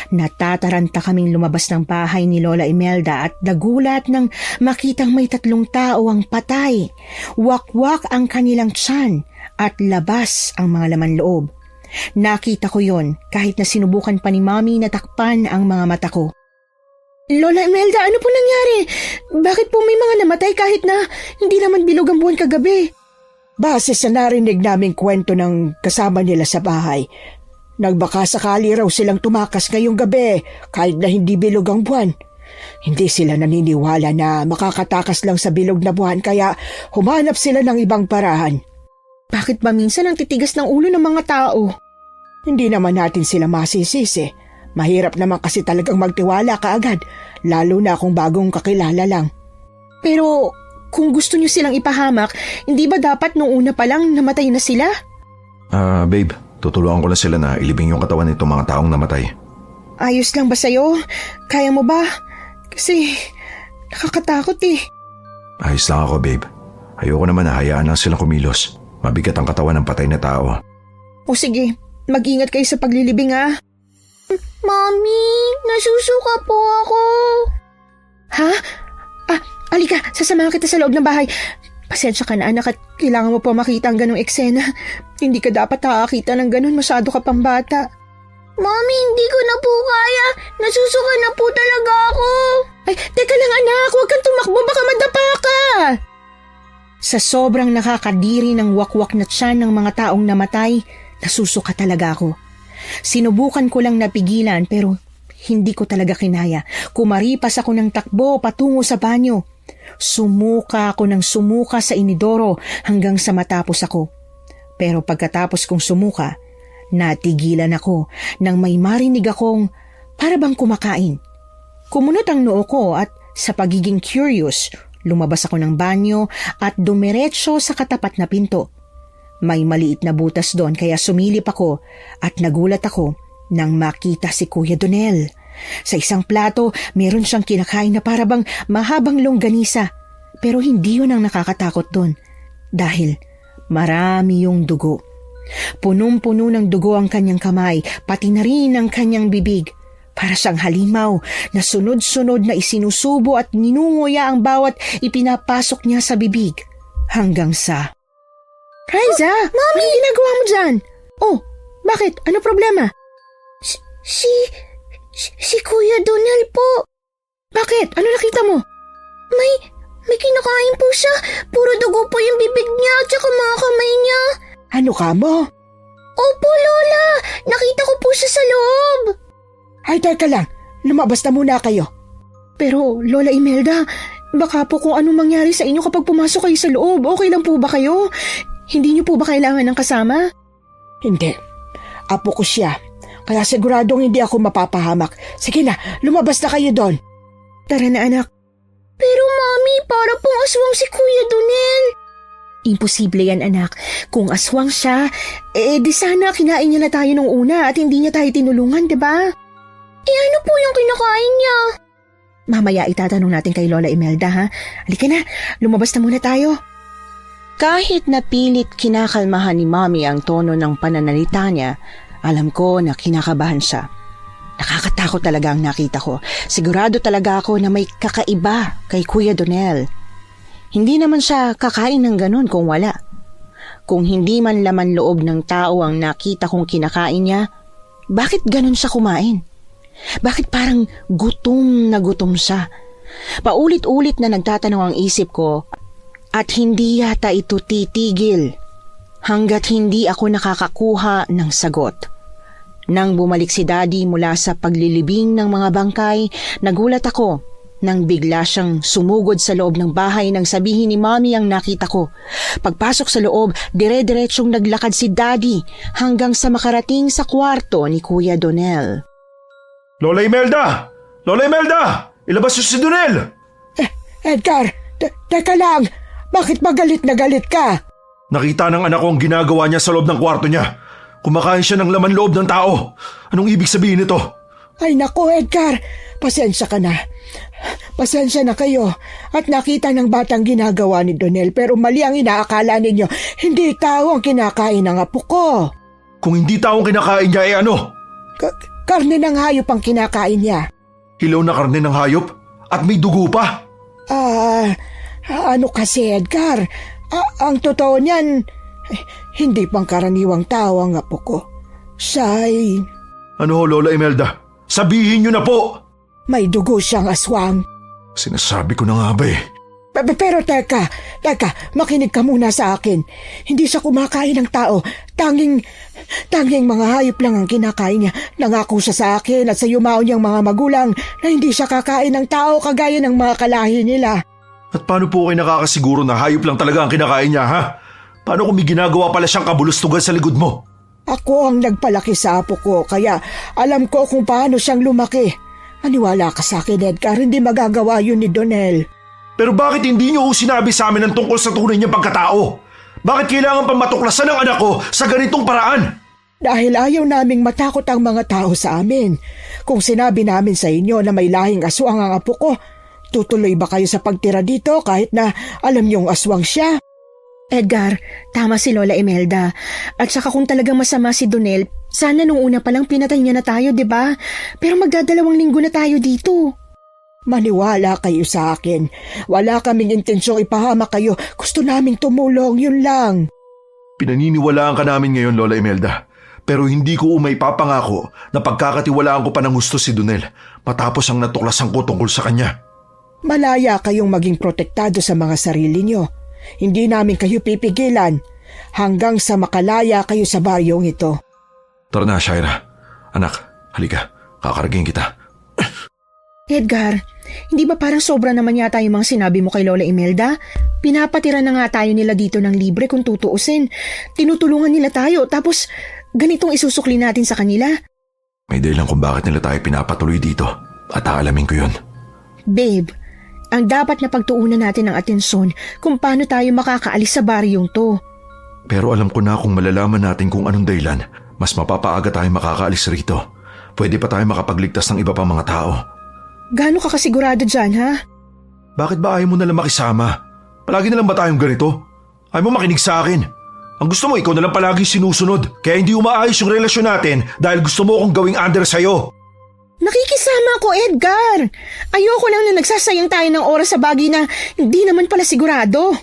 Natataranta kaming lumabas ng bahay ni Lola Imelda at nagulat nang makitang may 3 tao ang patay. Wakwak ang kanilang tiyan at labas ang mga laman loob. Nakita ko yon kahit na sinubukan pa ni Mommy na takpan ang mga mata ko. Lola Imelda, ano po nangyari? Bakit po may mga namatay kahit na hindi naman bilog ang buwan kagabi? Base sa narinig naming kwento ng kasama nila sa bahay, nagbaka sakali raw silang tumakas ngayong gabi kahit na hindi bilog ang buwan. Hindi sila naniniwala na makakatakas lang sa bilog na buwan kaya humanap sila ng ibang parahan. Bakit ba minsan ang titigas ng ulo ng mga tao? Hindi naman natin sila masisisi. Mahirap naman kasi talagang magtiwala kaagad, lalo na kung bagong kakilala lang. Pero kung gusto niyo silang ipahamak, hindi ba dapat nung una pa lang namatay na sila? Babe, tutulungan ko na sila na ilibing yung katawan nitong mga taong namatay. Ayos lang ba sa'yo? Kaya mo ba? Kasi nakakatakot eh. Ayos lang ako, babe. Ayoko naman na hayaan lang silang kumilos. Mabigat ang katawan ng patay na tao. O sige, mag-ingat kayo sa paglilibing ha. Mommy, nasusuka po ako. Ha? Alika, sasamahan kita sa loob ng bahay. Pasensya ka na anak at kailangan mo pa makita ang ganong eksena. Hindi ka dapat nakakita ng ganon, masyado ka pang bata. Mommy, hindi ko na po kaya. Nasusuka na po talaga ako. Ay, teka lang anak, huwag kang tumakbo, baka madapa ka. Sa sobrang nakakadiri ng wakwak na tiyan ng mga taong namatay, nasusuka talaga ako. Sinubukan ko lang napigilan pero hindi ko talaga kinaya. Kumaripas ako ng takbo patungo sa banyo. Sumuka ako ng sumuka sa inidoro hanggang sa matapos ako. Pero pagkatapos kong sumuka, natigilan ako nang may marinig akong para bang kumakain. Kumunot ang noo ko at sa pagiging curious, lumabas ako ng banyo at dumiretso sa katapat na pinto. May maliit na butas doon kaya sumilip ako at nagulat ako nang makita si Kuya Donel. Sa isang plato, meron siyang kinakain na para bang mahabang longganisa. Pero hindi yun ang nakakatakot doon dahil marami yung dugo. Punong-puno ng dugo ang kanyang kamay, pati na rin ang kanyang bibig. Para siyang halimaw na sunod-sunod na isinusubo at ninunguya ang bawat ipinapasok niya sa bibig. Hanggang sa... Riza, Mami! Anong ginagawa mo dyan? Oh, bakit? Ano problema? Si Kuya Donel po. Bakit? Ano nakita mo? May kinakain po siya. Puro dugo po yung bibig niya at saka mga kamay niya. Ano ka mo? Opo, Lola. Nakita ko po siya sa loob. Ay, teka lang. Lumabas na muna kayo. Pero, Lola Imelda, baka po kung anong mangyari sa inyo kapag pumasok kayo sa loob, okay lang po ba kayo? Hindi niyo po ba kailangan ng kasama? Hindi. Apo ko siya. Kaya siguradong hindi ako mapapahamak. Sige na, lumabas na kayo doon. Tara na anak. Pero Mami, para pong aswang si Kuya Donel. Imposible yan anak. Kung aswang siya, di sana kinain niya na tayo nung una at hindi niya tayo tinulungan, diba? Ano po yung kinakain niya? Mamaya itatanong natin kay Lola Imelda ha. Halika na, lumabas na muna tayo. Kahit napilit kinakalmahan ni Mommy ang tono ng pananalita niya, alam ko na kinakabahan siya. Nakakatakot talaga ang nakita ko. Sigurado talaga ako na may kakaiba kay Kuya Donel. Hindi naman siya kakain ng ganun kung wala. Kung hindi man laman loob ng tao ang nakita kong kinakain niya, bakit ganun siya kumain? Bakit parang gutom na gutom siya? Paulit-ulit na nagtatanong ang isip ko at hindi yata ito titigil hanggat hindi ako nakakakuha ng sagot. Nang bumalik si Daddy mula sa paglilibing ng mga bangkay, nagulat ako nang bigla siyang sumugod sa loob ng bahay nang sabihin ni Mommy ang nakita ko. Pagpasok sa loob, dire-diretsyong naglakad si Daddy hanggang sa makarating sa kwarto ni Kuya Donel. Lola Imelda! Lola Imelda! Ilabas niyo si Donel! Edgar, teka lang. Bakit magalit na galit ka? Nakita ng anak ko ang ginagawa niya sa loob ng kwarto niya. Kumakain siya ng laman loob ng tao. Anong ibig sabihin nito? Ay nako Edgar, pasensya ka na. Pasensya na kayo at nakita ng batang ginagawa ni Donel pero mali ang inaakala ninyo. Hindi tao ang kinakain ng apo ko. Kung hindi tao ang kinakain niya, ano? Karne ng hayop ang kinakain niya. Hilaw na karne ng hayop? At may dugo pa? Ano kasi, Edgar? Ang totoo niyan, hindi pang karaniwang tao ang apo ko. Siya'y Ano ho, Lola Imelda? Sabihin niyo na po! may dugo siyang aswang. Sinasabi ko na nga ba eh. Pero teka, makinig ka muna sa akin. Hindi siya kumakain ng tao. Tanging mga hayop lang ang kinakain niya. Nangako siya sa akin at sa yumao niyang mga magulang na hindi siya kakain ng tao kagaya ng mga kalahi nila. At paano po kayo nakakasiguro na hayop lang talaga ang kinakain niya, ha? Paano kung may ginagawa pala siyang kabulustugan sa likod mo? Ako ang nagpalaki sa apo ko, kaya alam ko kung paano siyang lumaki. Maniwala ka sa akin, Edgar, hindi magagawa yun ni Donel. Pero bakit hindi niyo sinabi sa amin ang tungkol sa tunay niyang pagkatao? Bakit kailangan pa matuklasan ng anak ko sa ganitong paraan? Dahil ayaw naming matakot ang mga tao sa amin. Kung sinabi namin sa inyo na may lahing aswang ang apo ko, tutuloy ba kayo sa pagtira dito kahit na alam niyong aswang siya? Edgar, tama si Lola Imelda. At saka kung talagang masama si Donel, sana nung una palang pinatay niya na tayo, 'di ba? Pero magdadalawang linggo na tayo dito. Maniwala kayo sa akin. Wala kaming intensyong ipahamak kayo. Gusto naming tumulong, yun lang. Pinaniniwalaan ka namin ngayon, Lola Imelda. Pero hindi ko maipapangako na pagkakatiwalaan ko pa ng gusto si Donel matapos ang natuklasan ko tungkol sa kanya. Malaya kayong maging protektado sa mga sarili nyo. Hindi namin kayo pipigilan hanggang sa makalaya kayo sa baryong ito. Tara na, Shaira. Anak, halika. Kakaragin kita. Edgar, hindi ba parang sobra naman yata yung mga sinabi mo kay Lola Imelda? Pinapatira na nga tayo nila dito ng libre kung tutuusin. Tinutulungan nila tayo tapos ganitong isusukli natin sa kanila. May dahilan kung bakit nila tayo pinapatuloy dito at aalamin ko yun. Babe, ang dapat na pagtuunan natin ng atensyon kung paano tayo makakaalis sa baryong to. Pero alam ko na kung malalaman natin kung anong dahilan, mas mapapaaga tayo makakaalis rito. Pwede pa tayo makapagligtas ng iba pang mga tao. Gaano ka kasigurado dyan, ha? Bakit ba ayaw mo nalang makisama? Palagi nalang ba tayong ganito? Ayaw mo makinig sa akin? Ang gusto mo, ikaw nalang palagi sinusunod. Kaya hindi umaayos yung relasyon natin dahil gusto mo akong gawing under sa'yo. Nakikisama ko, Edgar. Ayoko lang na nagsasayang tayo ng oras sa bagay na hindi naman pala sigurado.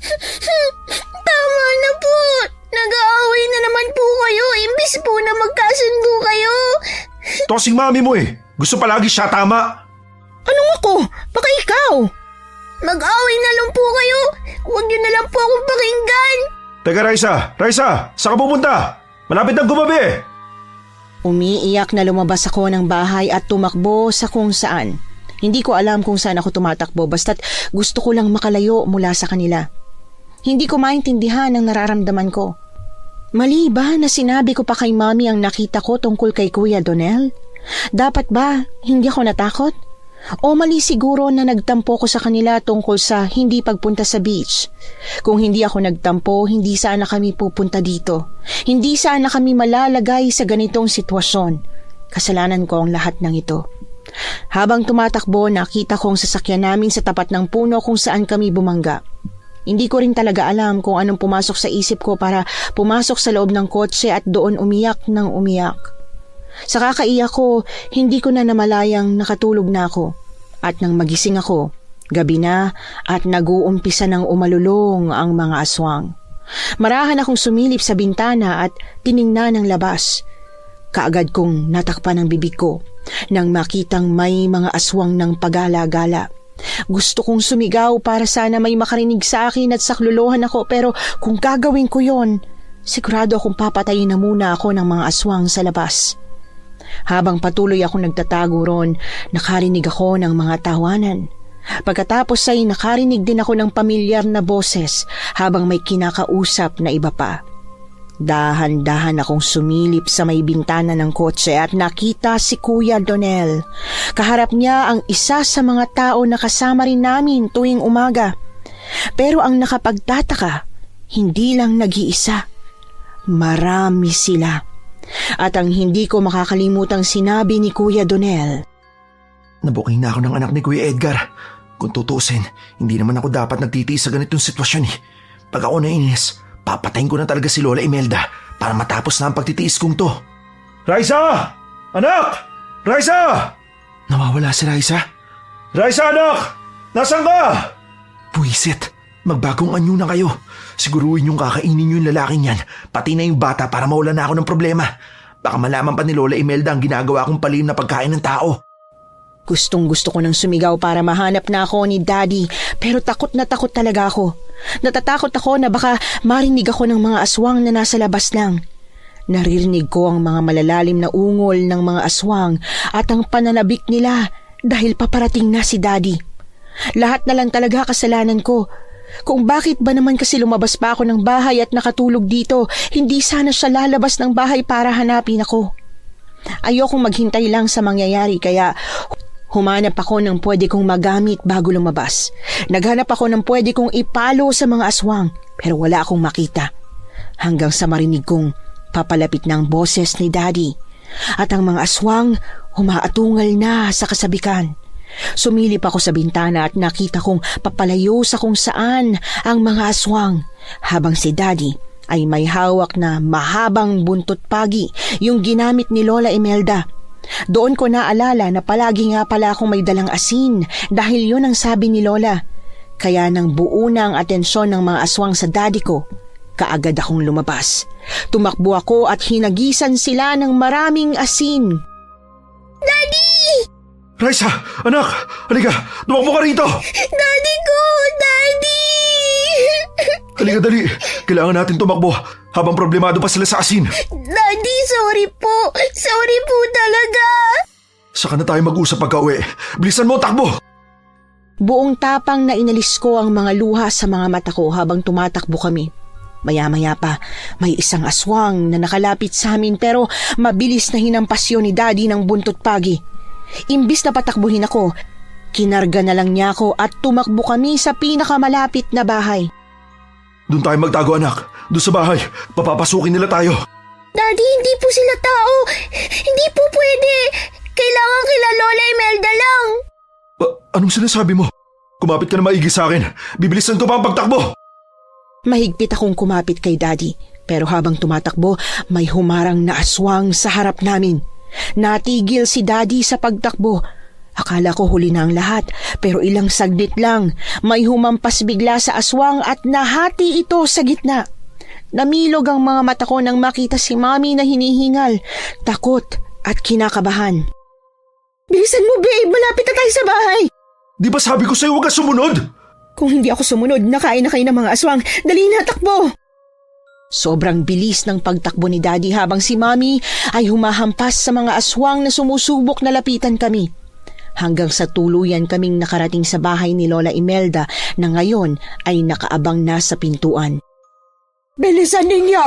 Tama na po. Nag-aaway na naman po kayo. Imbis po na magkasundo kayo. Tosing mami mo eh. Gusto palagi siya tama. Anong ako? Baka ikaw. Mag-aaway na lang po kayo. Huwag niyo na lang po akong pakinggan. Teka, Raisa, saan ka pupunta? Malapit ng gumabi. Umiiyak na lumabas ako ng bahay at tumakbo sa kung saan. Hindi ko alam kung saan ako tumatakbo basta't gusto ko lang makalayo mula sa kanila. Hindi ko maintindihan ang nararamdaman ko. Mali ba na sinabi ko pa kay Mami ang nakita ko tungkol kay Kuya Donel? Dapat ba hindi ako natakot? O mali siguro na nagtampo ko sa kanila tungkol sa hindi pagpunta sa beach. Kung hindi ako nagtampo, hindi sana kami pupunta dito. Hindi sana kami malalagay sa ganitong sitwasyon. Kasalanan ko ang lahat ng ito. Habang tumatakbo, nakita ko ang sasakyan namin sa tapat ng puno kung saan kami bumangga. Hindi ko rin talaga alam kung anong pumasok sa isip ko para pumasok sa loob ng kotse at doon umiyak ng umiyak. Sa kakaiyak ko, hindi ko na namalayang nakatulog na ako. At nang magising ako, gabi na at nag-uumpisa ng umalulong ang mga aswang. Marahan akong sumilip sa bintana at tiningnan ang labas. Kaagad kong natakpan ang bibig ko nang makitang may mga aswang ng pagala-gala. Gusto kong sumigaw para sana may makarinig sa akin at saklolohan ako, pero kung gagawin ko yon, sigurado akong papatayin na muna ako ng mga aswang sa labas. Habang patuloy akong nagtatago ron, nakarinig ako ng mga tawanan. Pagkatapos ay nakarinig din ako ng pamilyar na boses habang may kinakausap na iba pa. Dahan-dahan akong sumilip sa may bintana ng kotse at nakita si Kuya Donel. Kaharap niya ang isa sa mga tao na kasama rin namin tuwing umaga. Pero ang nakapagtataka, hindi lang nag-iisa. Marami sila. At ang hindi ko makakalimutang sinabi ni Kuya Donel. Nabuking na ako ng anak ni Kuya Edgar. Kung tutusin, hindi naman ako dapat nagtitiis sa ganitong sitwasyon eh. Pag ako nainis, papatayin ko na talaga si Lola Imelda para matapos na ang pagtitiis kong to. Raisa! Anak! Raisa! Nawawala si Raisa? Raisa, anak! Nasaan ka? Puisit, magbagong anyo na kayo. Siguruhin yung kakainin yung lalaking yan, pati na yung bata para mawala na ako ng problema. Baka malaman pa ni Lola Imelda ang ginagawa kong palihim na pagkain ng tao. Gustong-gusto ko nang sumigaw para mahanap na ako ni Daddy, pero takot na takot talaga ako. Natatakot ako na baka marinig ako ng mga aswang na nasa labas lang. Naririnig ko ang mga malalalim na ungol ng mga aswang at ang pananabik nila dahil paparating na si Daddy. Lahat na lang talaga kasalanan ko. Kung bakit ba naman kasi lumabas pa ako ng bahay at nakatulog dito, hindi sana siya lalabas ng bahay para hanapin ako. Ayokong maghintay lang sa mangyayari kaya humanap ako ng pwede kong magamit bago lumabas. Naghanap ako ng pwede kong ipalo sa mga aswang pero wala akong makita. Hanggang sa marinig kong papalapit ng boses ni Daddy at ang mga aswang humaatungal na sa kasabikan. Sumilip ako sa bintana at nakita kong papalayo sa kung saan ang mga aswang habang si Daddy ay may hawak na mahabang buntot pagi yung ginamit ni Lola Imelda. Doon ko naalala na palagi nga pala akong may dalang asin dahil yun ang sabi ni Lola. Kaya nang buo na ang atensyon ng mga aswang sa Daddy ko, kaagad akong lumabas. Tumakbo ako at hinagisan sila ng maraming asin. Daddy! Raisa, anak, halika, tumakbo ka rito. Daddy ko! Daddy! Halika dali, kailangan natin tumakbo habang problemado pa sila sa asin. Daddy, sorry po. Sorry po talaga. Saka na tayo mag-usap pagka-uwi. Bilisan mo, takbo! Buong tapang na inalis ko ang mga luha sa mga mata ko habang tumatakbo kami. Maya-maya pa, may isang aswang na nakalapit sa amin pero mabilis na hinampas yun ni Daddy ng buntot pagi. Imbis na patakbuhin ako, kinarga na lang niya ako at tumakbo kami sa pinakamalapit na bahay. Doon tayo magtago, anak. Doon sa bahay, papapasukin nila tayo. Daddy, hindi po sila tao. Hindi po pwede. Kailangan kila Lola Imelda lang. Anong sinasabi mo? Kumapit ka na maigi sa akin. Bibilisan ko pa ang pagtakbo. Mahigpit akong kumapit kay Daddy, pero habang tumatakbo, may humarang na aswang sa harap namin. Natigil si Daddy sa pagtakbo. Akala ko huli na ang lahat, pero ilang saglit lang, may humampas bigla sa aswang at nahati ito sa gitna. Namilog ang mga mata ko nang makita si Mami na hinihingal, takot at kinakabahan. Bilisan mo, babe! Malapit na tayo sa bahay! Di ba sabi ko sa'yo huwag ka sumunod? Kung hindi ako sumunod, nakain na kayo ng mga aswang. Dali na, takbo! Sobrang bilis ng pagtakbo ni Daddy habang si Mami ay humahampas sa mga aswang na sumusubok na lapitan kami. Hanggang sa tuluyan kaming nakarating sa bahay ni Lola Imelda na ngayon ay nakaabang na sa pintuan. Bilisan ninyo!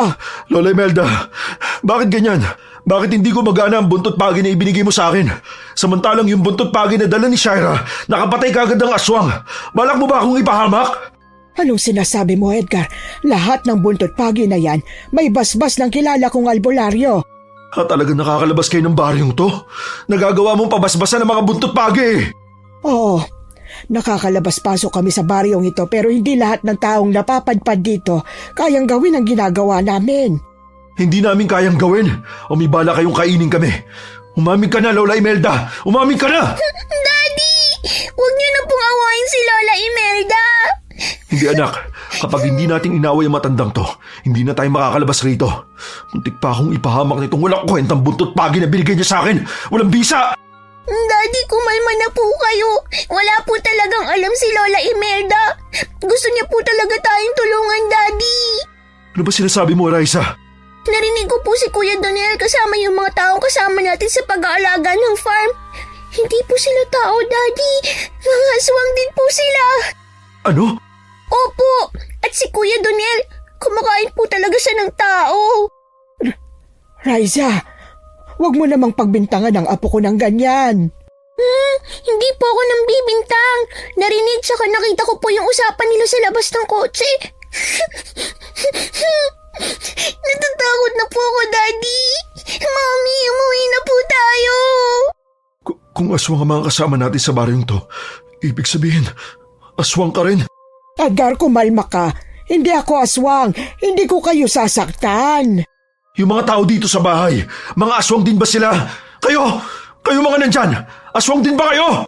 Lola Imelda, bakit ganyan? Bakit hindi ko magana ang buntot pagi na ibinigay mo sa akin? Samantalang yung buntot pagi na dala ni Shaira, nakapatay kagad ng aswang. Balak mo ba akong ipahamak? Anong sinasabi mo, Edgar? Lahat ng buntot pagi na yan, may basbas ng kilala kong albularyo. Talagang nakakalabas kayo ng baryong to? Nagagawa mong pabasbasan ng mga buntot pagi. Oo, nakakalabas-pasok kami sa baryong ito pero hindi lahat ng taong napapadpad dito kayang gawin ang ginagawa namin. Hindi namin kayang gawin. O may bala kayong kainin kami. Umamin ka na, Lola Imelda! Umamin ka na! Daddy! Huwag niyo na pong awayin si Lola Imelda! Hindi, anak. Kapag hindi natin inaway ang matandang to, hindi na tayo makakalabas rito. Muntik pa akong ipahamak nitong walang kwentang buntot pagi na binigay niya sa akin. Walang bisa! Daddy, kumalma na po kayo. Wala po talagang alam si Lola Imelda. Gusto niya po talaga tayong tulungan, Daddy. Ano ba sinasabi mo, Raisa? Narinig ko po si Kuya Donel kasama yung mga taong kasama natin sa pag-aalaga ng farm. Hindi po sila tao, Daddy. Mga aswang din po sila. Ano? Opo. At si Kuya Donel, kumakain po talaga siya ng tao. Raisa, huwag mo namang pagbintangan ang apo ko ng ganyan. Hindi po ako nang bibintang. Narinig tsaka nakita ko po yung usapan nila sa labas ng kotse. Natatakot na po ako, Daddy. Mommy, umuwi na po tayo. Kung aswang ang mga kasama natin sa baryong to, ibig sabihin, aswang ka rin. Edgar, kumalma ka. Hindi ako aswang. Hindi ko kayo sasaktan. Yung mga tao dito sa bahay, mga aswang din ba sila? Kayo mga nandyan! Aswang din ba kayo?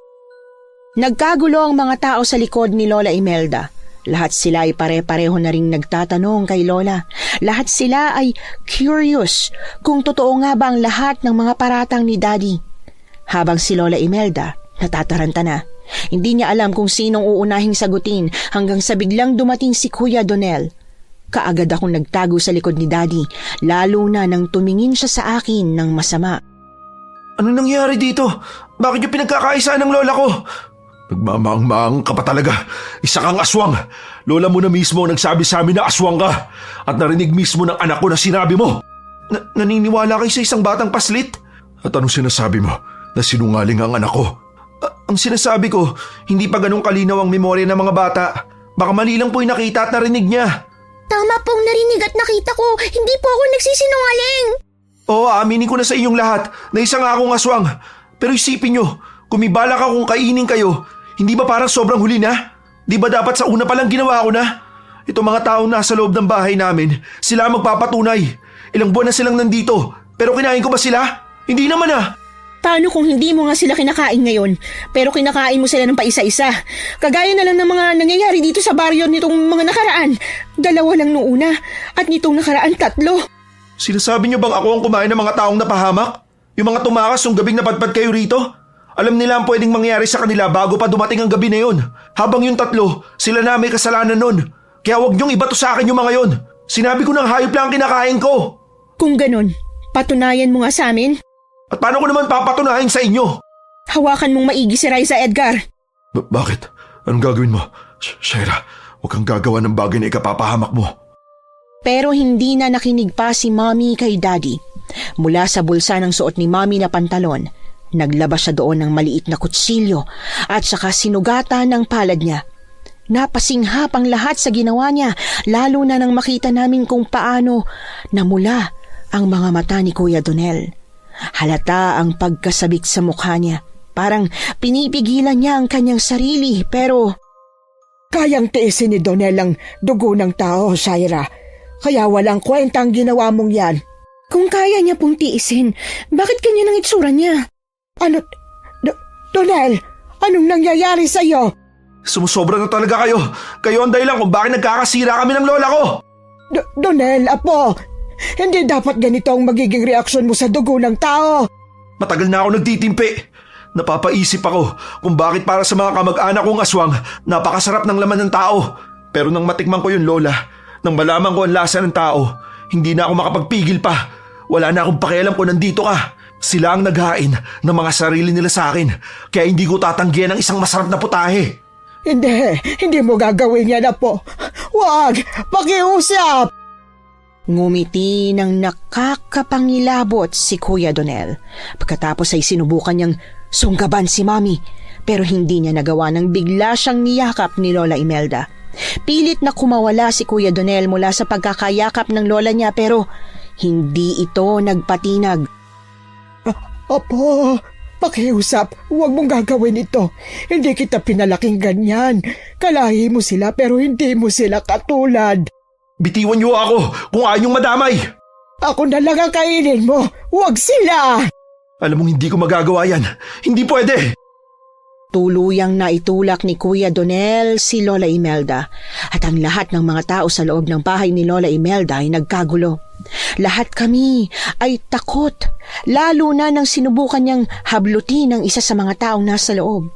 Nagkagulo ang mga tao sa likod ni Lola Imelda. Lahat sila ay pare-pareho na ring nagtatanong kay Lola. Lahat sila ay curious kung totoo nga ba ang lahat ng mga paratang ni Daddy. Habang si Lola Imelda natataranta na. Hindi niya alam kung sinong uunahing sagutin hanggang sa biglang dumating si Kuya Donel. Kaagad akong nagtago sa likod ni Daddy, lalo na nang tumingin siya sa akin ng masama. Ano nangyari dito? Bakit yung pinagkakaisa ng lola ko? Nagmamaang-maang ka pa talaga. Isa kang aswang. Lola mo na mismo ang nagsabi sa amin na aswang ka. At narinig mismo ng anak ko na sinabi mo. Naniniwala kayo sa isang batang paslit? At anong sinasabi mo? Na sinungaling ang anak ko? Ang sinasabi ko, hindi pa ganun kalinaw ang memorya ng mga bata. Baka mali lang po yung nakita at narinig niya. Tama pong narinig at nakita ko. Hindi po ako nagsisinungaling. Oo, aminin ko na sa inyong lahat na isa nga akong aswang. Pero isipin nyo, kung may balak akong kainin kayo, hindi ba parang sobrang huli na? Di ba dapat sa una palang ginawa ko na? Itong mga taong nasa loob ng bahay namin, sila magpapatunay. Ilang buwan na silang nandito, pero kinain ko ba sila? Hindi naman ah. Paano kung hindi mo nga sila kinakain ngayon, pero kinakain mo sila ng paisa-isa? Kagaya na lang ng mga nangyayari dito sa baryo nitong mga nakaraan. 2 lang noong una, at nitong nakaraan 3. Sinasabi niyo bang ako ang kumain ng mga taong napahamak? Yung mga tumakas nung gabing napadpad kayo rito? Alam nila ang pwedeng mangyari sa kanila bago pa dumating ang gabi na yun. Habang yung 3, sila na may kasalanan nun. Kaya huwag niyong ibato sa akin yung mga yun. Sinabi ko ng hayop lang ang kinakain ko. Kung ganun, patunayan mo nga sa amin. At paano ko naman papatunayan sa inyo? Hawakan mong maigi si Raisa, Edgar. Bakit? Anong gagawin mo? Shaira, huwag kang gagawa ng bagay na ikapapahamak mo. Pero hindi na nakinig pa si Mommy kay Daddy. Mula sa bulsa ng suot ni Mommy na pantalon, naglabas siya doon ng maliit na kutsilyo at saka sinugatan ng palad niya. Napasinghap ang lahat sa ginawa niya, lalo na nang makita namin kung paano namula ang mga mata ni Kuya Donel. Halata ang pagkasabik sa mukha niya. Parang pinipigilan niya ang kanyang sarili, pero... Kayang tiisin ni Donel ang dugo ng tao, Shaira. Kaya walang kwenta ang ginawa mong yan. Kung kaya niya pong tiisin, bakit ganyan ang itsura niya? Ano? Donel, anong nangyayari sa'yo? Sumusobra na talaga kayo. Kayo ang dahilan kung bakit nagkakasira kami ng lola ko. Donel, apo, hindi dapat ganito ang magiging reaksyon mo sa dugo ng tao. Matagal na ako nagtitimpi. Napapaisip ako kung bakit para sa mga kamag-anak kong aswang, napakasarap ng laman ng tao. Pero nang matikman ko yung lola, nang malaman ko ang lasa ng tao, hindi na ako makapagpigil pa. Wala na akong pakialam kung nandito ka. Sila ang naghain ng mga sarili nila sa akin, kaya hindi ko tatanggihan ng isang masarap na putahe. Hindi mo gagawin yan, apo. Huwag, pakiusap. Ngumiti ng nakakapangilabot si Kuya Donel. Pagkatapos ay sinubukan niyang sunggaban si Mommy, pero hindi niya nagawa nang bigla siyang niyakap ni Lola Imelda. Pilit na kumawala si Kuya Donel mula sa pagkakayakap ng lola niya, pero hindi ito nagpatinag. Apo, pakiusap, huwag mong gagawin ito. Hindi kita pinalaking ganyan. Kalahi mo sila pero hindi mo sila katulad. Bitiwan niyo ako kung ayaw niyong madamay. Ako na lang ang kainin mo, huwag sila. Alam mong hindi ko magagawa yan. Hindi pwede. Tuluyang naitulak ni Kuya Donel si Lola Imelda at ang lahat ng mga tao sa loob ng bahay ni Lola Imelda ay nagkagulo. Lahat kami ay takot, lalo na nang sinubukan niyang hablutin ang isa sa mga taong nasa loob.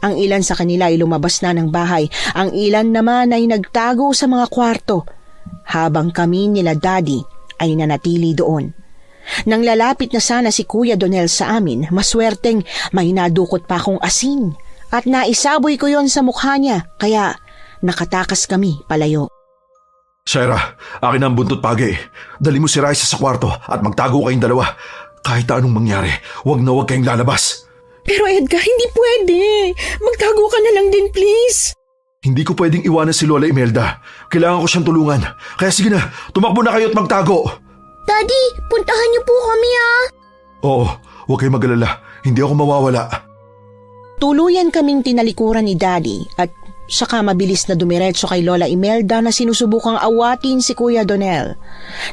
Ang ilan sa kanila ay lumabas na ng bahay, ang ilan naman ay nagtago sa mga kwarto, habang kami nila Daddy ay nanatili doon. Nang lalapit na sana si Kuya Donel sa amin, maswerteng may nadukot pa akong asin at naisaboy ko yon sa mukha niya, kaya nakatakas kami palayo. Shaira, akin na ang buntot pagi. Dali mo si Raisa sa kwarto at magtago kayong dalawa. Kahit anong mangyari, huwag na huwag kayong lalabas. Pero Edgar, hindi pwede. Magtago ka na lang din, please. Hindi ko pwedeng iwanan si Lola Imelda. Kailangan ko siyang tulungan. Kaya sige na, tumakbo na kayo at magtago. Daddy, puntahan niyo po kami ah. Oo, huwag kayong mag-alala. Hindi ako mawawala. Tuluyan kaming tinalikuran ni Daddy at Saka mabilis na dumiretso kay Lola Imelda na sinusubukang awatin si Kuya Donel.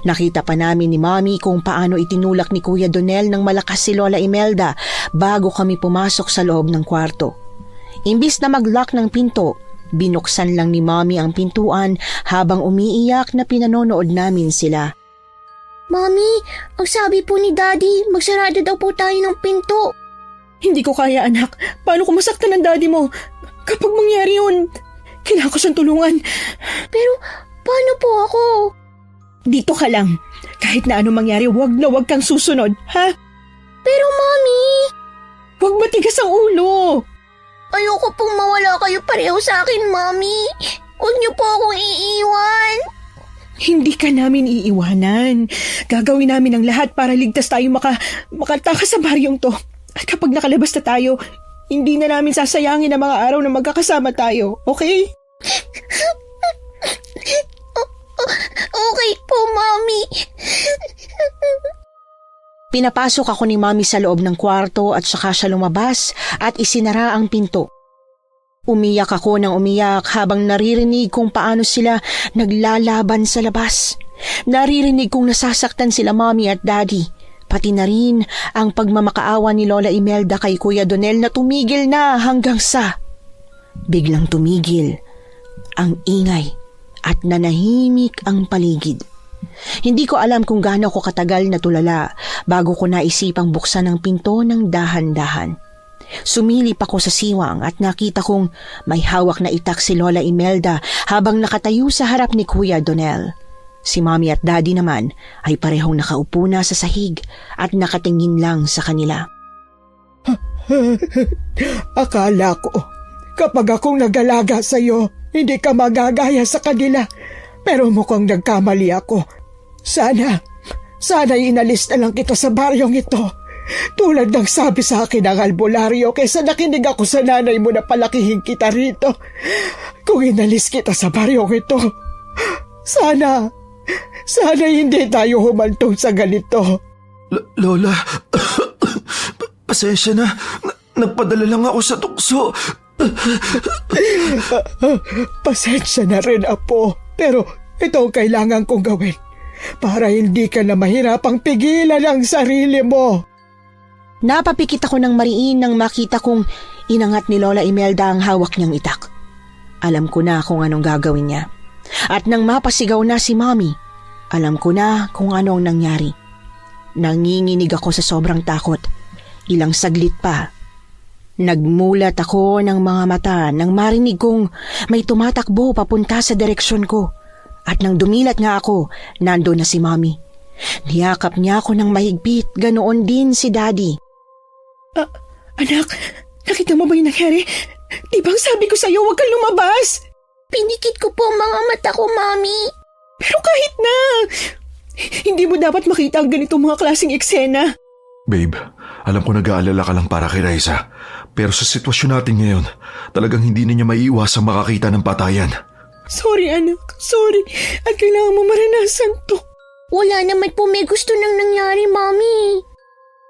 Nakita pa namin ni Mommy kung paano itinulak ni Kuya Donel ng malakas si Lola Imelda bago kami pumasok sa loob ng kwarto. Imbis na mag-lock ng pinto, binuksan lang ni Mommy ang pintuan habang umiiyak na pinanonood namin sila. Mommy, ang sabi po ni Daddy, magsarado daw po tayo ng pinto. Hindi ko kaya, anak. Paano kung masaktan ang daddy mo? Kapag mangyari yun, kailangan ko siyang tulungan. Pero paano po ako? Dito ka lang. Kahit na anong mangyari, wag na wag kang susunod, ha? Pero Mommy, Huwag matigas ang ulo. ayoko pong mawala kayo pareho sa akin, Mommy. Huwag niyo po akong iiwan. Hindi ka namin iiwanan. Gagawin namin ang lahat para ligtas tayo makatakas sa baryong to. At kapag nakalabas na tayo, hindi na namin sasayangin ang mga araw na magkakasama tayo, okay? Okay po, Mommy. Pinapasok ako ni Mommy sa loob ng kwarto at saka siya lumabas at isinara ang pinto. Umiyak ako ng umiyak habang naririnig kung paano sila naglalaban sa labas. Naririnig kong nasasaktan sila Mommy at Daddy. Pati na rin ang pagmamakaawa ni Lola Imelda kay Kuya Donel na tumigil na hanggang sa biglang tumigil ang ingay at nanahimik ang paligid. Hindi ko alam kung gaano ko katagal na tulala bago ko naisipang buksan ang pinto ng dahan-dahan. Sumilip ako sa siwang at nakita kong may hawak na itak si Lola Imelda habang nakatayo sa harap ni Kuya Donel. Si Mommy at Daddy naman ay parehong nakaupo na sa sahig at nakatingin lang sa kanila. Akala ko, kapag akong nag-alaga sa'yo, hindi ka magagaya sa kanila. Pero mukhang nagkamali ako. Sana inalis na lang kita sa baryong ito. Tulad ng sabi sa akin ng albularyo kaysa nakinig ako sa nanay mo na palakihin kita rito. Kung inalis kita sa baryong ito, sana hindi tayo humantong sa ganito. Lola, pasensya na. Nagpadala lang ako sa tukso. Pasensya na rin, Apo. Pero ito ang kailangan kong gawin para hindi ka na mahirapang pigilan ang sarili mo. Napapikit ako ng mariin nang makita kong inangat ni Lola Imelda ang hawak niyang itak. Alam ko na kung anong gagawin niya. At nang mapasigaw na si Mommy, alam ko na kung ano ang nangyari. Nanginginig ako sa sobrang takot. Ilang saglit pa. Nagmulat ako ng mga mata nang marinig kong may tumatakbo papunta sa direksyon ko. At nang dumilat nga ako, nandoon na si Mommy. Niyakap niya ako ng mahigpit, ganoon din si Daddy. Anak, nakita mo ba yung nangyari? Di bang sabi ko sa'yo huwag kang lumabas? Pinikit ko po ang mga mata ko, Mommy. Pero kahit na, hindi mo dapat makita ang ganitong mga klaseng eksena. Babe, alam ko nag-aalala ka lang para kay Raisa. Pero sa sitwasyon natin ngayon, talagang hindi na niya maiiwasang makakita ng patayan. Sorry, anak. Sorry. At kailangan mo maranasan to. Wala naman po may gusto nang nangyari, Mommy.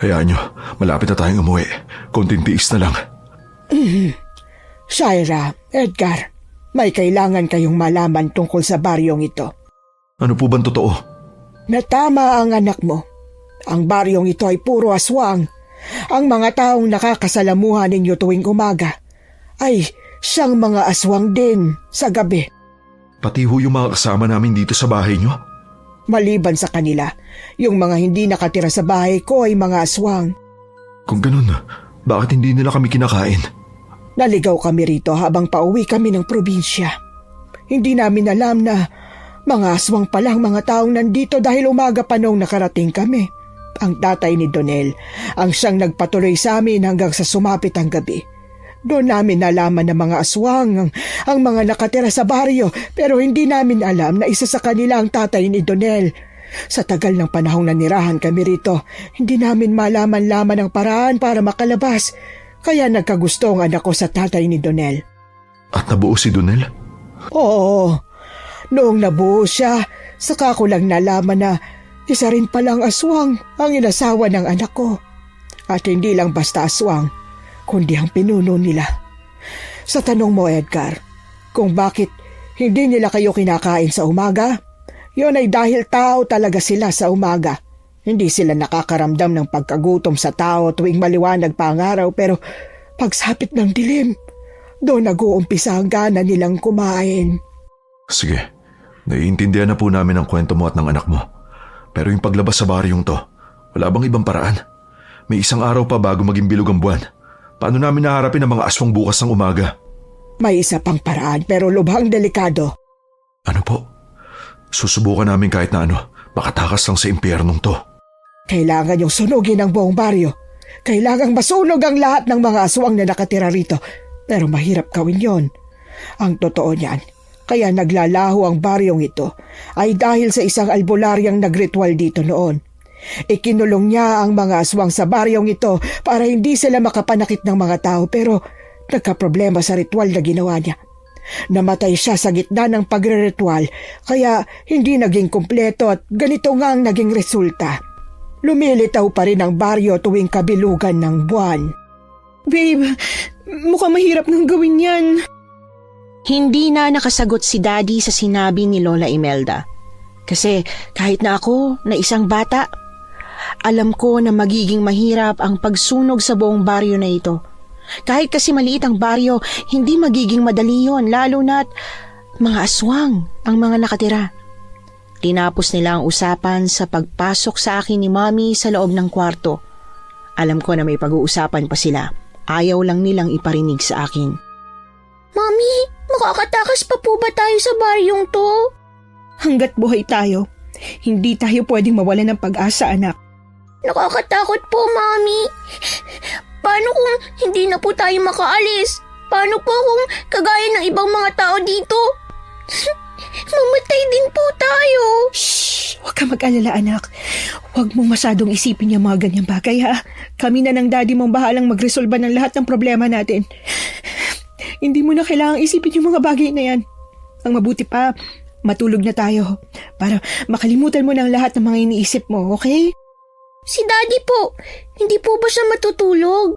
Hayaan niyo, malapit na tayong umuwi. Konting tiis na lang. Shaira, Edgar, may kailangan kayong malaman tungkol sa baryong ito. Ano po bang totoo? Na tama ang anak mo. Ang baryong ito ay puro aswang. Ang mga taong nakakasalamuhan ninyo tuwing umaga ay siyang mga aswang din sa gabi. Pati ho yung mga kasama namin dito sa bahay niyo? Maliban sa kanila, yung mga hindi nakatira sa bahay ko ay mga aswang. Kung ganun, bakit hindi nila kami kinakain? Naligaw kami rito habang pauwi kami ng probinsya. Hindi namin alam na mga aswang palang mga taong nandito dahil umaga pa nung nakarating kami. Ang tatay ni Donel ang siyang nagpatuloy sa amin hanggang sa sumapit ang gabi. Doon namin nalaman na mga aswang ang mga nakatira sa baryo pero hindi namin alam na isa sa kanila ang tatay ni Donel. Sa tagal ng panahong nanirahan kami rito, hindi namin malaman-laman ang paraan para makalabas. Kaya nagkagusto ang anak ko sa tatay ni Donel. At nabuo si Donel? Oo. Noong nabuo siya, saka ko lang nalaman na isa rin palang aswang ang inasawa ng anak ko. At hindi lang basta aswang, kundi ang pinuno nila. Sa tanong mo, Edgar, kung bakit hindi nila kayo kinakain sa umaga. Yun ay dahil tao talaga sila sa umaga. Hindi sila nakakaramdam ng pagkagutom sa tao tuwing maliwanag pa ang araw, pero pagsapit ng dilim, doon nag-uumpisa ang gana nilang kumain. Sige, naiintindihan na po namin ang kwento mo at ng anak mo. Pero yung paglabas sa baryong to, wala bang ibang paraan? May isang araw pa bago maging bilog ang buwan. Paano namin naharapin ang mga aswang bukas ng umaga? May isa pang paraan pero lubhang delikado. Ano po? Susubukan namin kahit na ano. Makatakas lang sa impyernong to. Kailangan yung sunugin ang buong baryo. Kailangang masunog ang lahat ng mga aswang na nakatira rito. Pero mahirap gawin yon. Ang totoo niyan, kaya naglalaho ang baryong ito ay dahil sa isang albularyang nagritual dito noon. Ikinulong niya ang mga aswang sa baryong ito para hindi sila makapanakit ng mga tao, pero nagkaproblema sa ritual na ginawa niya. Namatay siya sa gitna ng pagre-ritual, kaya hindi naging kumpleto at ganito nga ang naging resulta. Lumilitaw pa rin ang baryo tuwing kabilugan ng buwan. Babe, mukhang mahirap nang gawin yan. Hindi na nakasagot si Daddy sa sinabi ni Lola Imelda. Kasi kahit na ako na isang bata, alam ko na magiging mahirap ang pagsunog sa buong baryo na ito. Kahit kasi maliit ang baryo, hindi magiging madali yon, lalo na't mga aswang ang mga nakatira. Tinapos nila ang usapan sa pagpasok sa akin ni Mommy sa loob ng kwarto. Alam ko na may pag-uusapan pa sila. Ayaw lang nilang iparinig sa akin. Mami, makakatakas pa po ba tayo sa baryong to? Hanggat buhay tayo, hindi tayo pwedeng mawalan ng pag-asa, anak. Nakakatakot po, Mami. Paano kung hindi na po tayo makaalis? Paano po kung kagaya ng ibang mga tao dito? Mamatay din po tayo. Shh! Huwag ka mag-alala, anak. Huwag mong masyadong isipin yung mga ganyang bagay, ha? Kami na ng daddy mong bahalang magresolba ng lahat ng problema natin. Hindi mo na kailangang isipin yung mga bagay na yan. Ang mabuti pa, matulog na tayo para makalimutan mo na ang lahat ng mga iniisip mo, okay? Si Daddy po, hindi po ba siya matutulog?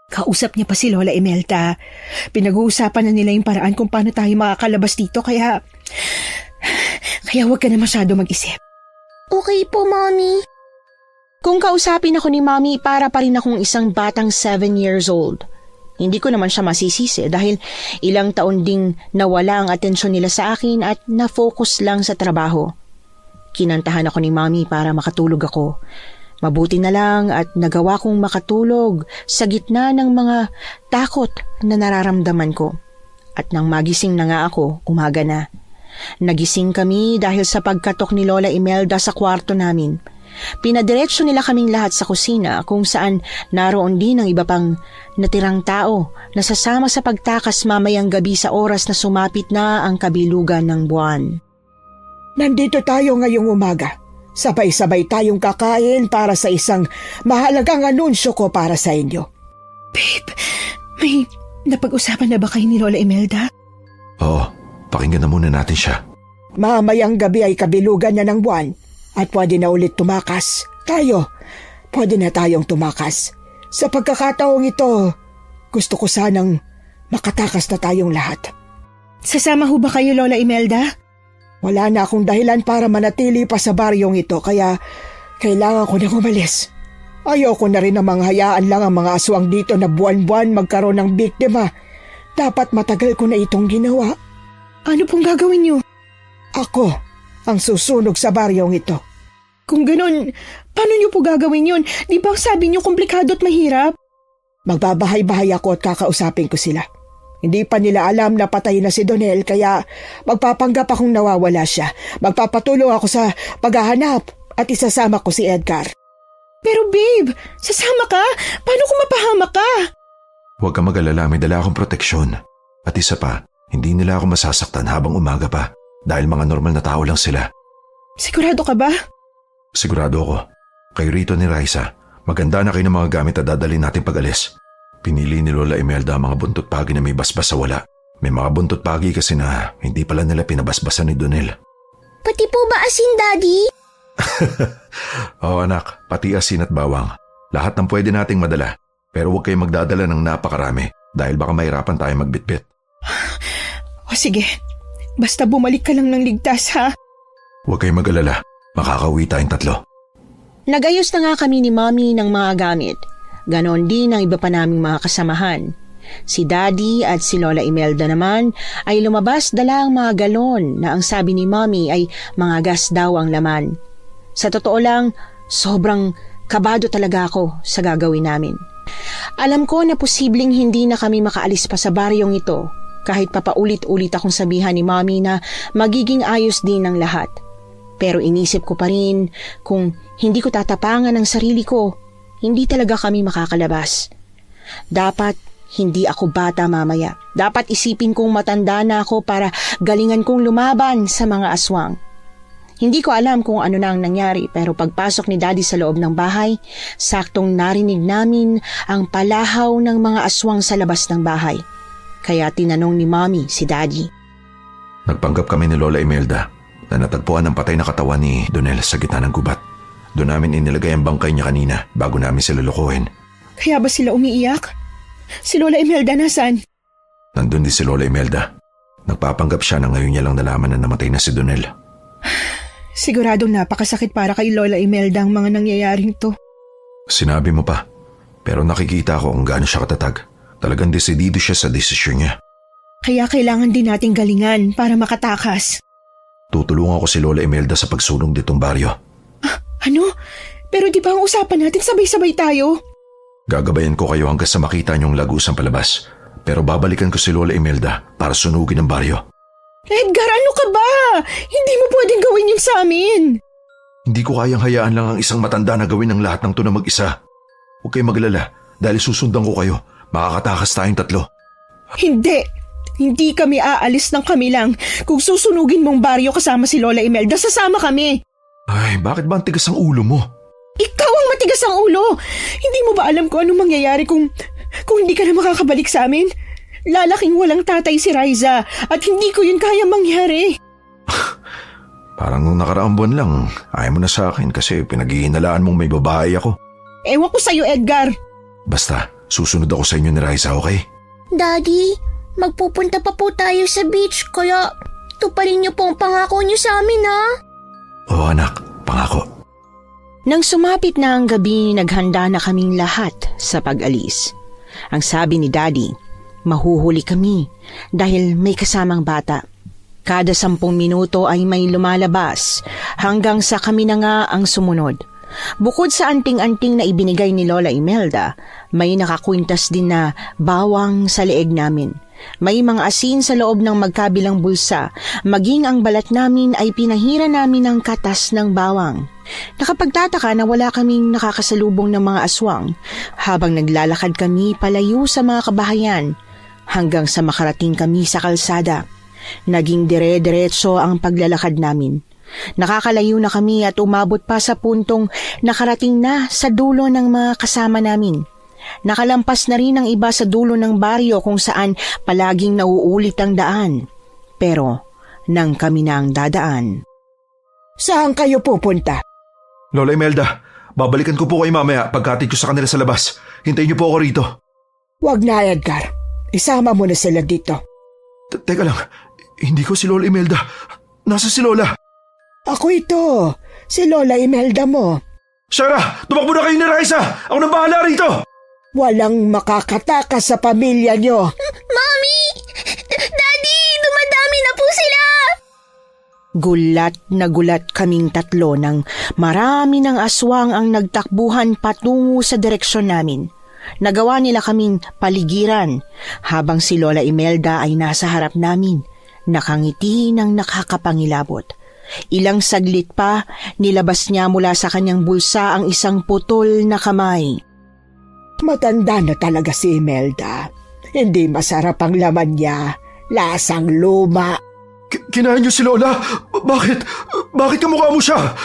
Kausap niya pa si Lola Imelda. Pinag-uusapan na nila yung paraan kung paano tayo makakalabas dito, kaya huwag ka na masyado mag-isip. Okay po, Mommy. Kung kausapin ako ni Mommy, para pa rin akong isang batang 7 years old. Hindi ko naman siya masisisi dahil ilang taon ding nawala ang atensyon nila sa akin at na-focus lang sa trabaho. Kinantahan ako ni Mommy para makatulog ako. Mabuti na lang at nagawa kong makatulog sa gitna ng mga takot na nararamdaman ko. At nang magising na nga ako, umaga na. Nagising kami dahil sa pagkatok ni Lola Imelda sa kwarto namin. Pinadiretso nila kaming lahat sa kusina kung saan naroon din ang iba pang natirang tao na sasama sa pagtakas mamayang gabi sa oras na sumapit na ang kabilugan ng buwan. Nandito tayo ngayong umaga. Sabay-sabay tayong kakain para sa isang mahalagang anunsyo ko para sa inyo. Babe, may napag-usapan na ba kayo ni Lola Imelda? Oo, pakinggan na muna natin siya. Mamayang gabi ay kabilugan na ng buwan at pwede na ulit tumakas. Pwede na tayong tumakas. Sa pagkakataong ito, gusto ko sanang makatakas na tayong lahat. Sasama ho ba kayo, Lola Imelda? Wala na akong dahilan para manatili pa sa baryong ito, kaya kailangan ko nang umalis. Ayoko na rin na manghayaan lang ang mga aswang dito na buwan-buwan magkaroon ng biktima. Dapat matagal ko na itong ginawa. Ano pong gagawin niyo? Ako ang susunog sa baryong ito. Kung ganun, paano niyo po gagawin yun? Di ba sabi niyo komplikado at mahirap? Magbabahay-bahay ako at kakausapin ko sila. Hindi pa nila alam na patay na si Donel, kaya magpapanggap akong nawawala siya. Magpapatulong ako sa paghahanap at isasama ko si Edgar. Pero babe, sasama ka? Paano kung mapahamak ka? Huwag ka mag-alala, may dala akong proteksyon. At isa pa, hindi nila ako masasaktan habang umaga pa dahil mga normal na tao lang sila. Sigurado ka ba? Sigurado ako. Kay Rito ni Raisa, maganda na kayo ng mga gamit na dadalhin natin pag-alis. Pinili ni Lola Imelda ang mga buntot pagi na may basbas sa wala. May mga buntot pagi kasi na hindi pala nila pinabasbasan ni Donel. Pati po ba asin, Daddy? Oo anak, pati asin at bawang. Lahat ng pwede nating madala. Pero huwag kayong magdadala ng napakarami dahil baka mahirapan tayo magbitbit. O sige, basta bumalik ka lang ng ligtas ha. Huwag kayong mag-alala. Makakauwi tayong 3. Nagayos na nga kami ni Mommy ng mga gamit. Ganon din ang iba pa naming mga kasamahan. Si Daddy at si Lola Imelda naman ay lumabas dala ang mga galon na ang sabi ni Mommy ay mga gas daw ang laman. Sa totoo lang, sobrang kabado talaga ako sa gagawin namin. Alam ko na posibleng hindi na kami makaalis pa sa baryong ito kahit papaulit-ulit akong sabihan ni Mommy na magiging ayos din ang lahat. Pero inisip ko pa rin kung hindi ko tatapangan ang sarili ko, hindi talaga kami makakalabas. Dapat hindi ako bata mamaya. Dapat isipin kong matanda na ako para galingan kong lumaban sa mga aswang. Hindi ko alam kung ano na ang nangyari pero pagpasok ni Daddy sa loob ng bahay, saktong narinig namin ang palahaw ng mga aswang sa labas ng bahay. Kaya tinanong ni Mommy si Daddy. Nagpanggap kami ni Lola Imelda na natagpuan ang patay na katawan ni Donel sa gitna ng gubat. Doon namin inilagay ang bangkay niya kanina bago namin sila lokohin. Kaya ba sila umiiyak? Si Lola Imelda nasan? Nandun din si Lola Imelda. Nagpapanggap siya na ngayon niya lang nalaman na namatay na si Donel. Siguradong napakasakit para kay Lola Imelda ang mga nangyayaring to. Sinabi mo pa, pero nakikita ko kung gaano siya katatag. Talagang desidido siya sa desisyon niya. Kaya kailangan din nating galingan para makatakas. Tutulungan ko si Lola Imelda sa pagsulong ditong baryo. Ano? Pero di ba ang usapan natin sabay-sabay tayo? Gagabayan ko kayo hanggang sa makita niyong lagusang palabas. Pero babalikan ko si Lola Imelda para sunugin ang baryo. Edgar, ano ka ba? Hindi mo pwedeng gawin yun sa amin. Hindi ko kayang hayaan lang ang isang matanda na gawin ang lahat ng to na mag-isa. Huwag kayong maglala dahil susundan ko kayo. Makakatakas tayong 3. Hindi. Hindi kami aalis ng kami lang. Kung susunugin mong baryo kasama si Lola Imelda, sasama kami. Ay, bakit ba ang tigas ang ulo mo? Ikaw ang matigas ang ulo. Hindi mo ba alam kung anong mangyayari kung hindi ka na makakabalik sa amin? Lalaking walang tatay si Riza at hindi ko yun kaya mangyari. Parang nung nakaraang buwan lang, ayaw mo na sa akin kasi pinaghihinalaan mong may babae ako. Ewan ko sa'yo, Edgar. Basta, susunod ako sa inyo ni Riza, okay? Daddy, magpupunta pa po tayo sa beach kaya tuparin niyo po ang pangako niyo sa amin ha. Oo anak, pangako. Nang sumapit na ang gabi, naghanda na kaming lahat sa pag-alis. Ang sabi ni Daddy, mahuhuli kami dahil may kasamang bata. Kada 10 minuto ay may lumalabas hanggang sa kami na nga ang sumunod. Bukod sa anting-anting na ibinigay ni Lola Imelda, may nakakwintas din na bawang sa leeg namin. May mga asin sa loob ng magkabilang bulsa, maging ang balat namin ay pinahira namin ng katas ng bawang. Nakapagtataka na wala kaming nakakasalubong ng mga aswang habang naglalakad kami palayo sa mga kabahayan hanggang sa makarating kami sa kalsada. Naging dire-diretso ang paglalakad namin. Nakakalayo na kami at umabot pa sa puntong nakarating na sa dulo ng mga kasama namin. Nakalampas na rin ang iba sa dulo ng baryo kung saan palaging nauulit ang daan. Pero nang kami na ang dadaan. Saan kayo pupunta? Lola Imelda, babalikan ko po kayo mamaya pagkatid ko sa kanila sa labas. Hintayin niyo po ako rito. Wag na, Edgar. Isama mo na sila dito. Teka lang, hindi ko si Lola Imelda. Nasa si Lola? Ako ito, si Lola Imelda mo. Sarah, tumakbo na kayo ni Riza! Ako nang bahala rito! Walang makakatakas sa pamilya nyo. Mommy! Daddy! Dumadami na po sila! Gulat na gulat kaming 3 nang marami ng aswang ang nagtakbuhan patungo sa direksyon namin. Nagawa nila kaming paligiran habang si Lola Imelda ay nasa harap namin, nakangiti ng nakakapangilabot. Ilang saglit pa, nilabas niya mula sa kanyang bulsa ang isang putol na kamay. Matanda na talaga si Imelda. Hindi masarap ang laman niya. Lasang luma. Kinain niyo si Lola? Bakit? Bakit kamukha mo siya?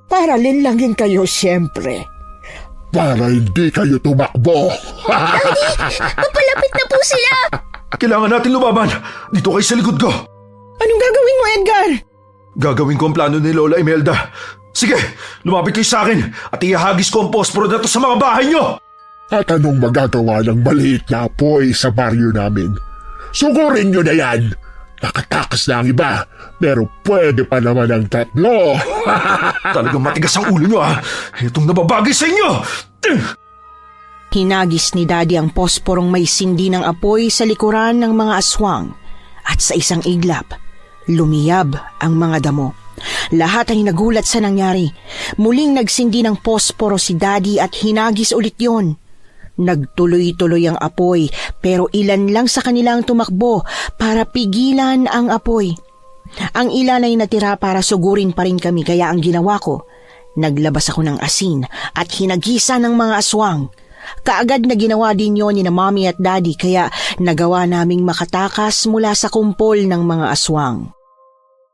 Para linlangin kayo siyempre. Para hindi kayo tumakbo. Papalapit na po sila! Kailangan natin lumaban. Dito kayo sa likod ko. Anong gagawin mo, Edgar? Gagawin ko ang plano ni Lola Imelda. Sige, lumapit kayo sa akin at ihahagis ko ang posporo na to sa mga bahay niyo. At anong magagawa ng maliit na apoy sa baryo namin? Sugurin nyo na yan. Nakatakas na ang iba, pero pwede pa naman ang 3. Talagang matigas ang ulo nyo Itong nababagay sa inyo! Hinagis ni Daddy ang posporong may sindi ng apoy sa likuran ng mga aswang at sa isang iglap, lumiyab ang mga damo. Lahat ay nagulat sa nangyari. Muling nagsindi ng posporo si Daddy at hinagis ulit yon. Nagtuloy-tuloy ang apoy pero ilan lang sa kanilang tumakbo para pigilan ang apoy. Ang ilan ay natira para sugurin pa rin kami kaya ang ginawa ko, naglabas ako ng asin at hinagisan ng mga aswang. Kaagad na ginawa din yon ni na Mommy at Daddy kaya nagawa naming makatakas mula sa kumpol ng mga aswang.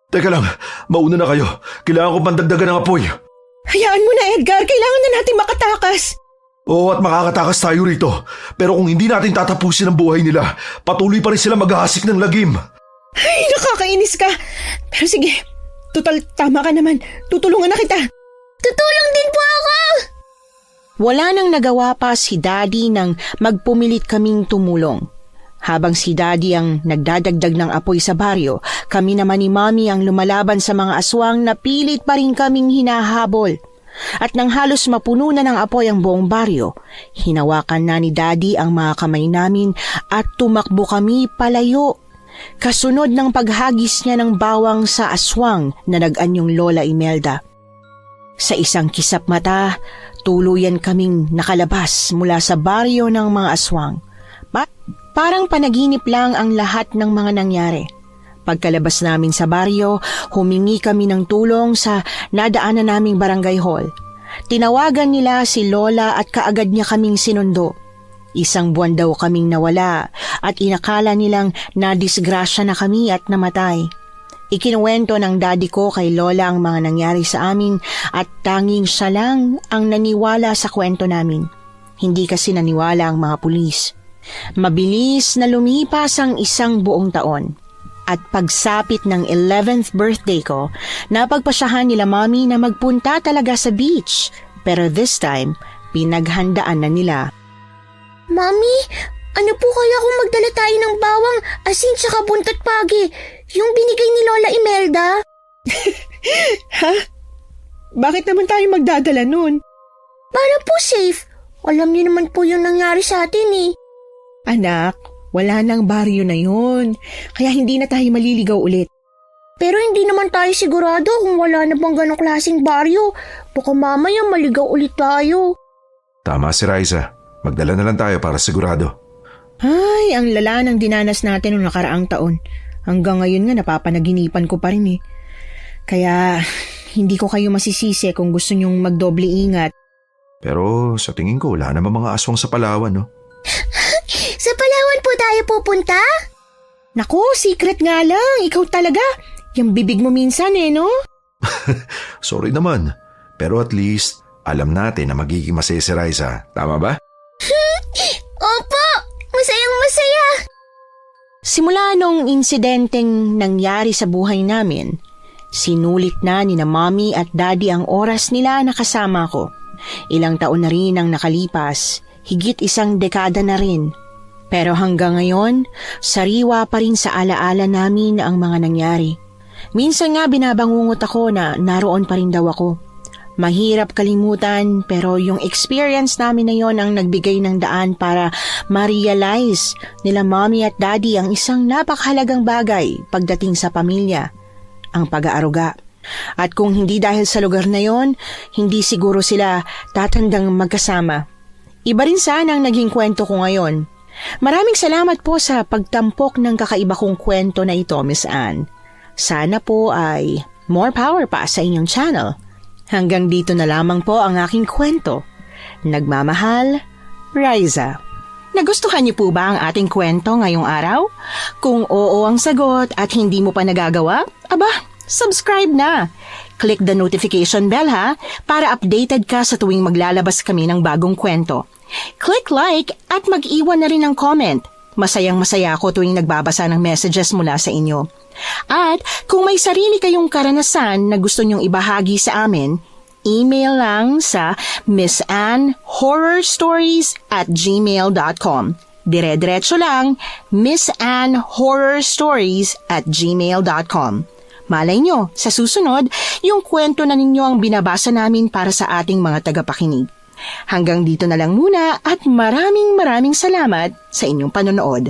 Teka lang, mauna na kayo. Kailangan ko pandagdagan ng apoy. Hayaan mo na, Edgar. Kailangan na natin makatakas. Oo, at makakatakas tayo rito. Pero kung hindi natin tatapusin ang buhay nila, patuloy pa rin sila maghahasik ng lagim. Ay, nakakainis ka. Pero sige, total tama ka naman. Tutulungan na kita. Tutulong din po ako! Wala nang nagawa pa si Daddy nang magpumilit kaming tumulong. Habang si Daddy ang nagdadagdag ng apoy sa baryo, kami naman ni Mommy ang lumalaban sa mga aswang na pilit pa rin kaming hinahabol. At nang halos mapuno na ng apoy ang buong baryo, hinawakan na ni Daddy ang mga kamay namin at tumakbo kami palayo. Kasunod ng paghagis niya ng bawang sa aswang na nag-anyong Lola Imelda. Sa isang kisap mata, tuluyan kaming nakalabas mula sa baryo ng mga aswang. Parang panaginip lang ang lahat ng mga nangyari. Pagkalabas namin sa baryo, humingi kami ng tulong sa nadaanan naming barangay hall. Tinawagan nila si Lola at kaagad niya kaming sinundo. 1 buwan daw kaming nawala at inakala nilang nadisgrasya na kami at namatay. Ikinuwento ng Daddy ko kay Lola ang mga nangyari sa amin at tanging siya lang ang naniwala sa kwento namin. Hindi kasi naniwala ang mga pulis. Mabilis na lumipas ang 1 buong taon. At pagsapit ng 11th birthday ko, napagpasyahan nila Mommy na magpunta talaga sa beach. Pero this time, pinaghandaan na nila. Mommy, ano po kaya kung magdala tayo ng bawang, asin tsaka buntot pagi, yung binigay ni Lola Imelda? Ha? Bakit naman tayo magdadala nun? Para po safe. Alam niyo naman po yung nangyari sa atin eh. Anak, wala nang baryo na yun. Kaya hindi na tayo maliligaw ulit. Pero hindi naman tayo sigurado kung wala na bang ganong klaseng baryo. Baka mamaya maligaw ulit tayo. Tama si Riza. Magdala na lang tayo para sigurado. Ay, ang lala ng dinanas natin noong nakaraang taon. Hanggang ngayon nga napapanaginipan ko pa rin eh. Kaya hindi ko kayo masisisi kung gusto nyong magdoble ingat. Pero sa tingin ko, wala naman mga aswang sa Palawan, no? Sa Palawan po tayo pupunta? Naku, secret nga lang. Ikaw talaga. Yung bibig mo minsan no? Sorry naman. Pero at least, alam natin na magiging masaya si Riza. Tama ba? Opo! Masayang masaya! Simula nung insidenteng nangyari sa buhay namin, sinulit na ni na Mommy at Daddy ang oras nila na kasama ko. Ilang taon na rin ang nakalipas, higit 1 dekada na rin. Pero hanggang ngayon, sariwa pa rin sa alaala namin ang mga nangyari. Minsan nga binabangungot ako na naroon pa rin daw ako. Mahirap kalimutan pero yung experience namin na yon ang nagbigay ng daan para ma-realize nila Mommy at Daddy ang isang napakahalagang bagay pagdating sa pamilya, ang pag-aaruga. At kung hindi dahil sa lugar na yon, hindi siguro sila tatandang magkasama. Iba rin sana ang naging kwento ko ngayon. Maraming salamat po sa pagtampok ng kakaiba kong kwento na ito, Miss Anne. Sana po ay more power pa sa inyong channel. Hanggang dito na lamang po ang aking kwento. Nagmamahal, Riza. Nagustuhan niyo po ba ang ating kwento ngayong araw? Kung oo ang sagot at hindi mo pa nagagawa, subscribe na. Click the notification bell para updated ka sa tuwing maglalabas kami ng bagong kwento. Click like at mag-iwan na rin ng comment. Masayang-masaya ako tuwing nagbabasa ng messages mula sa inyo. At kung may sarili kayong karanasan na gusto nyong ibahagi sa amin, email lang sa missanhorrorstories@gmail.com. Dire-diretso lang, missanhorrorstories@gmail.com. Malay nyo, sa susunod, yung kwento na ninyo ang binabasa namin para sa ating mga tagapakinig. Hanggang dito na lang muna at maraming salamat sa inyong panonood.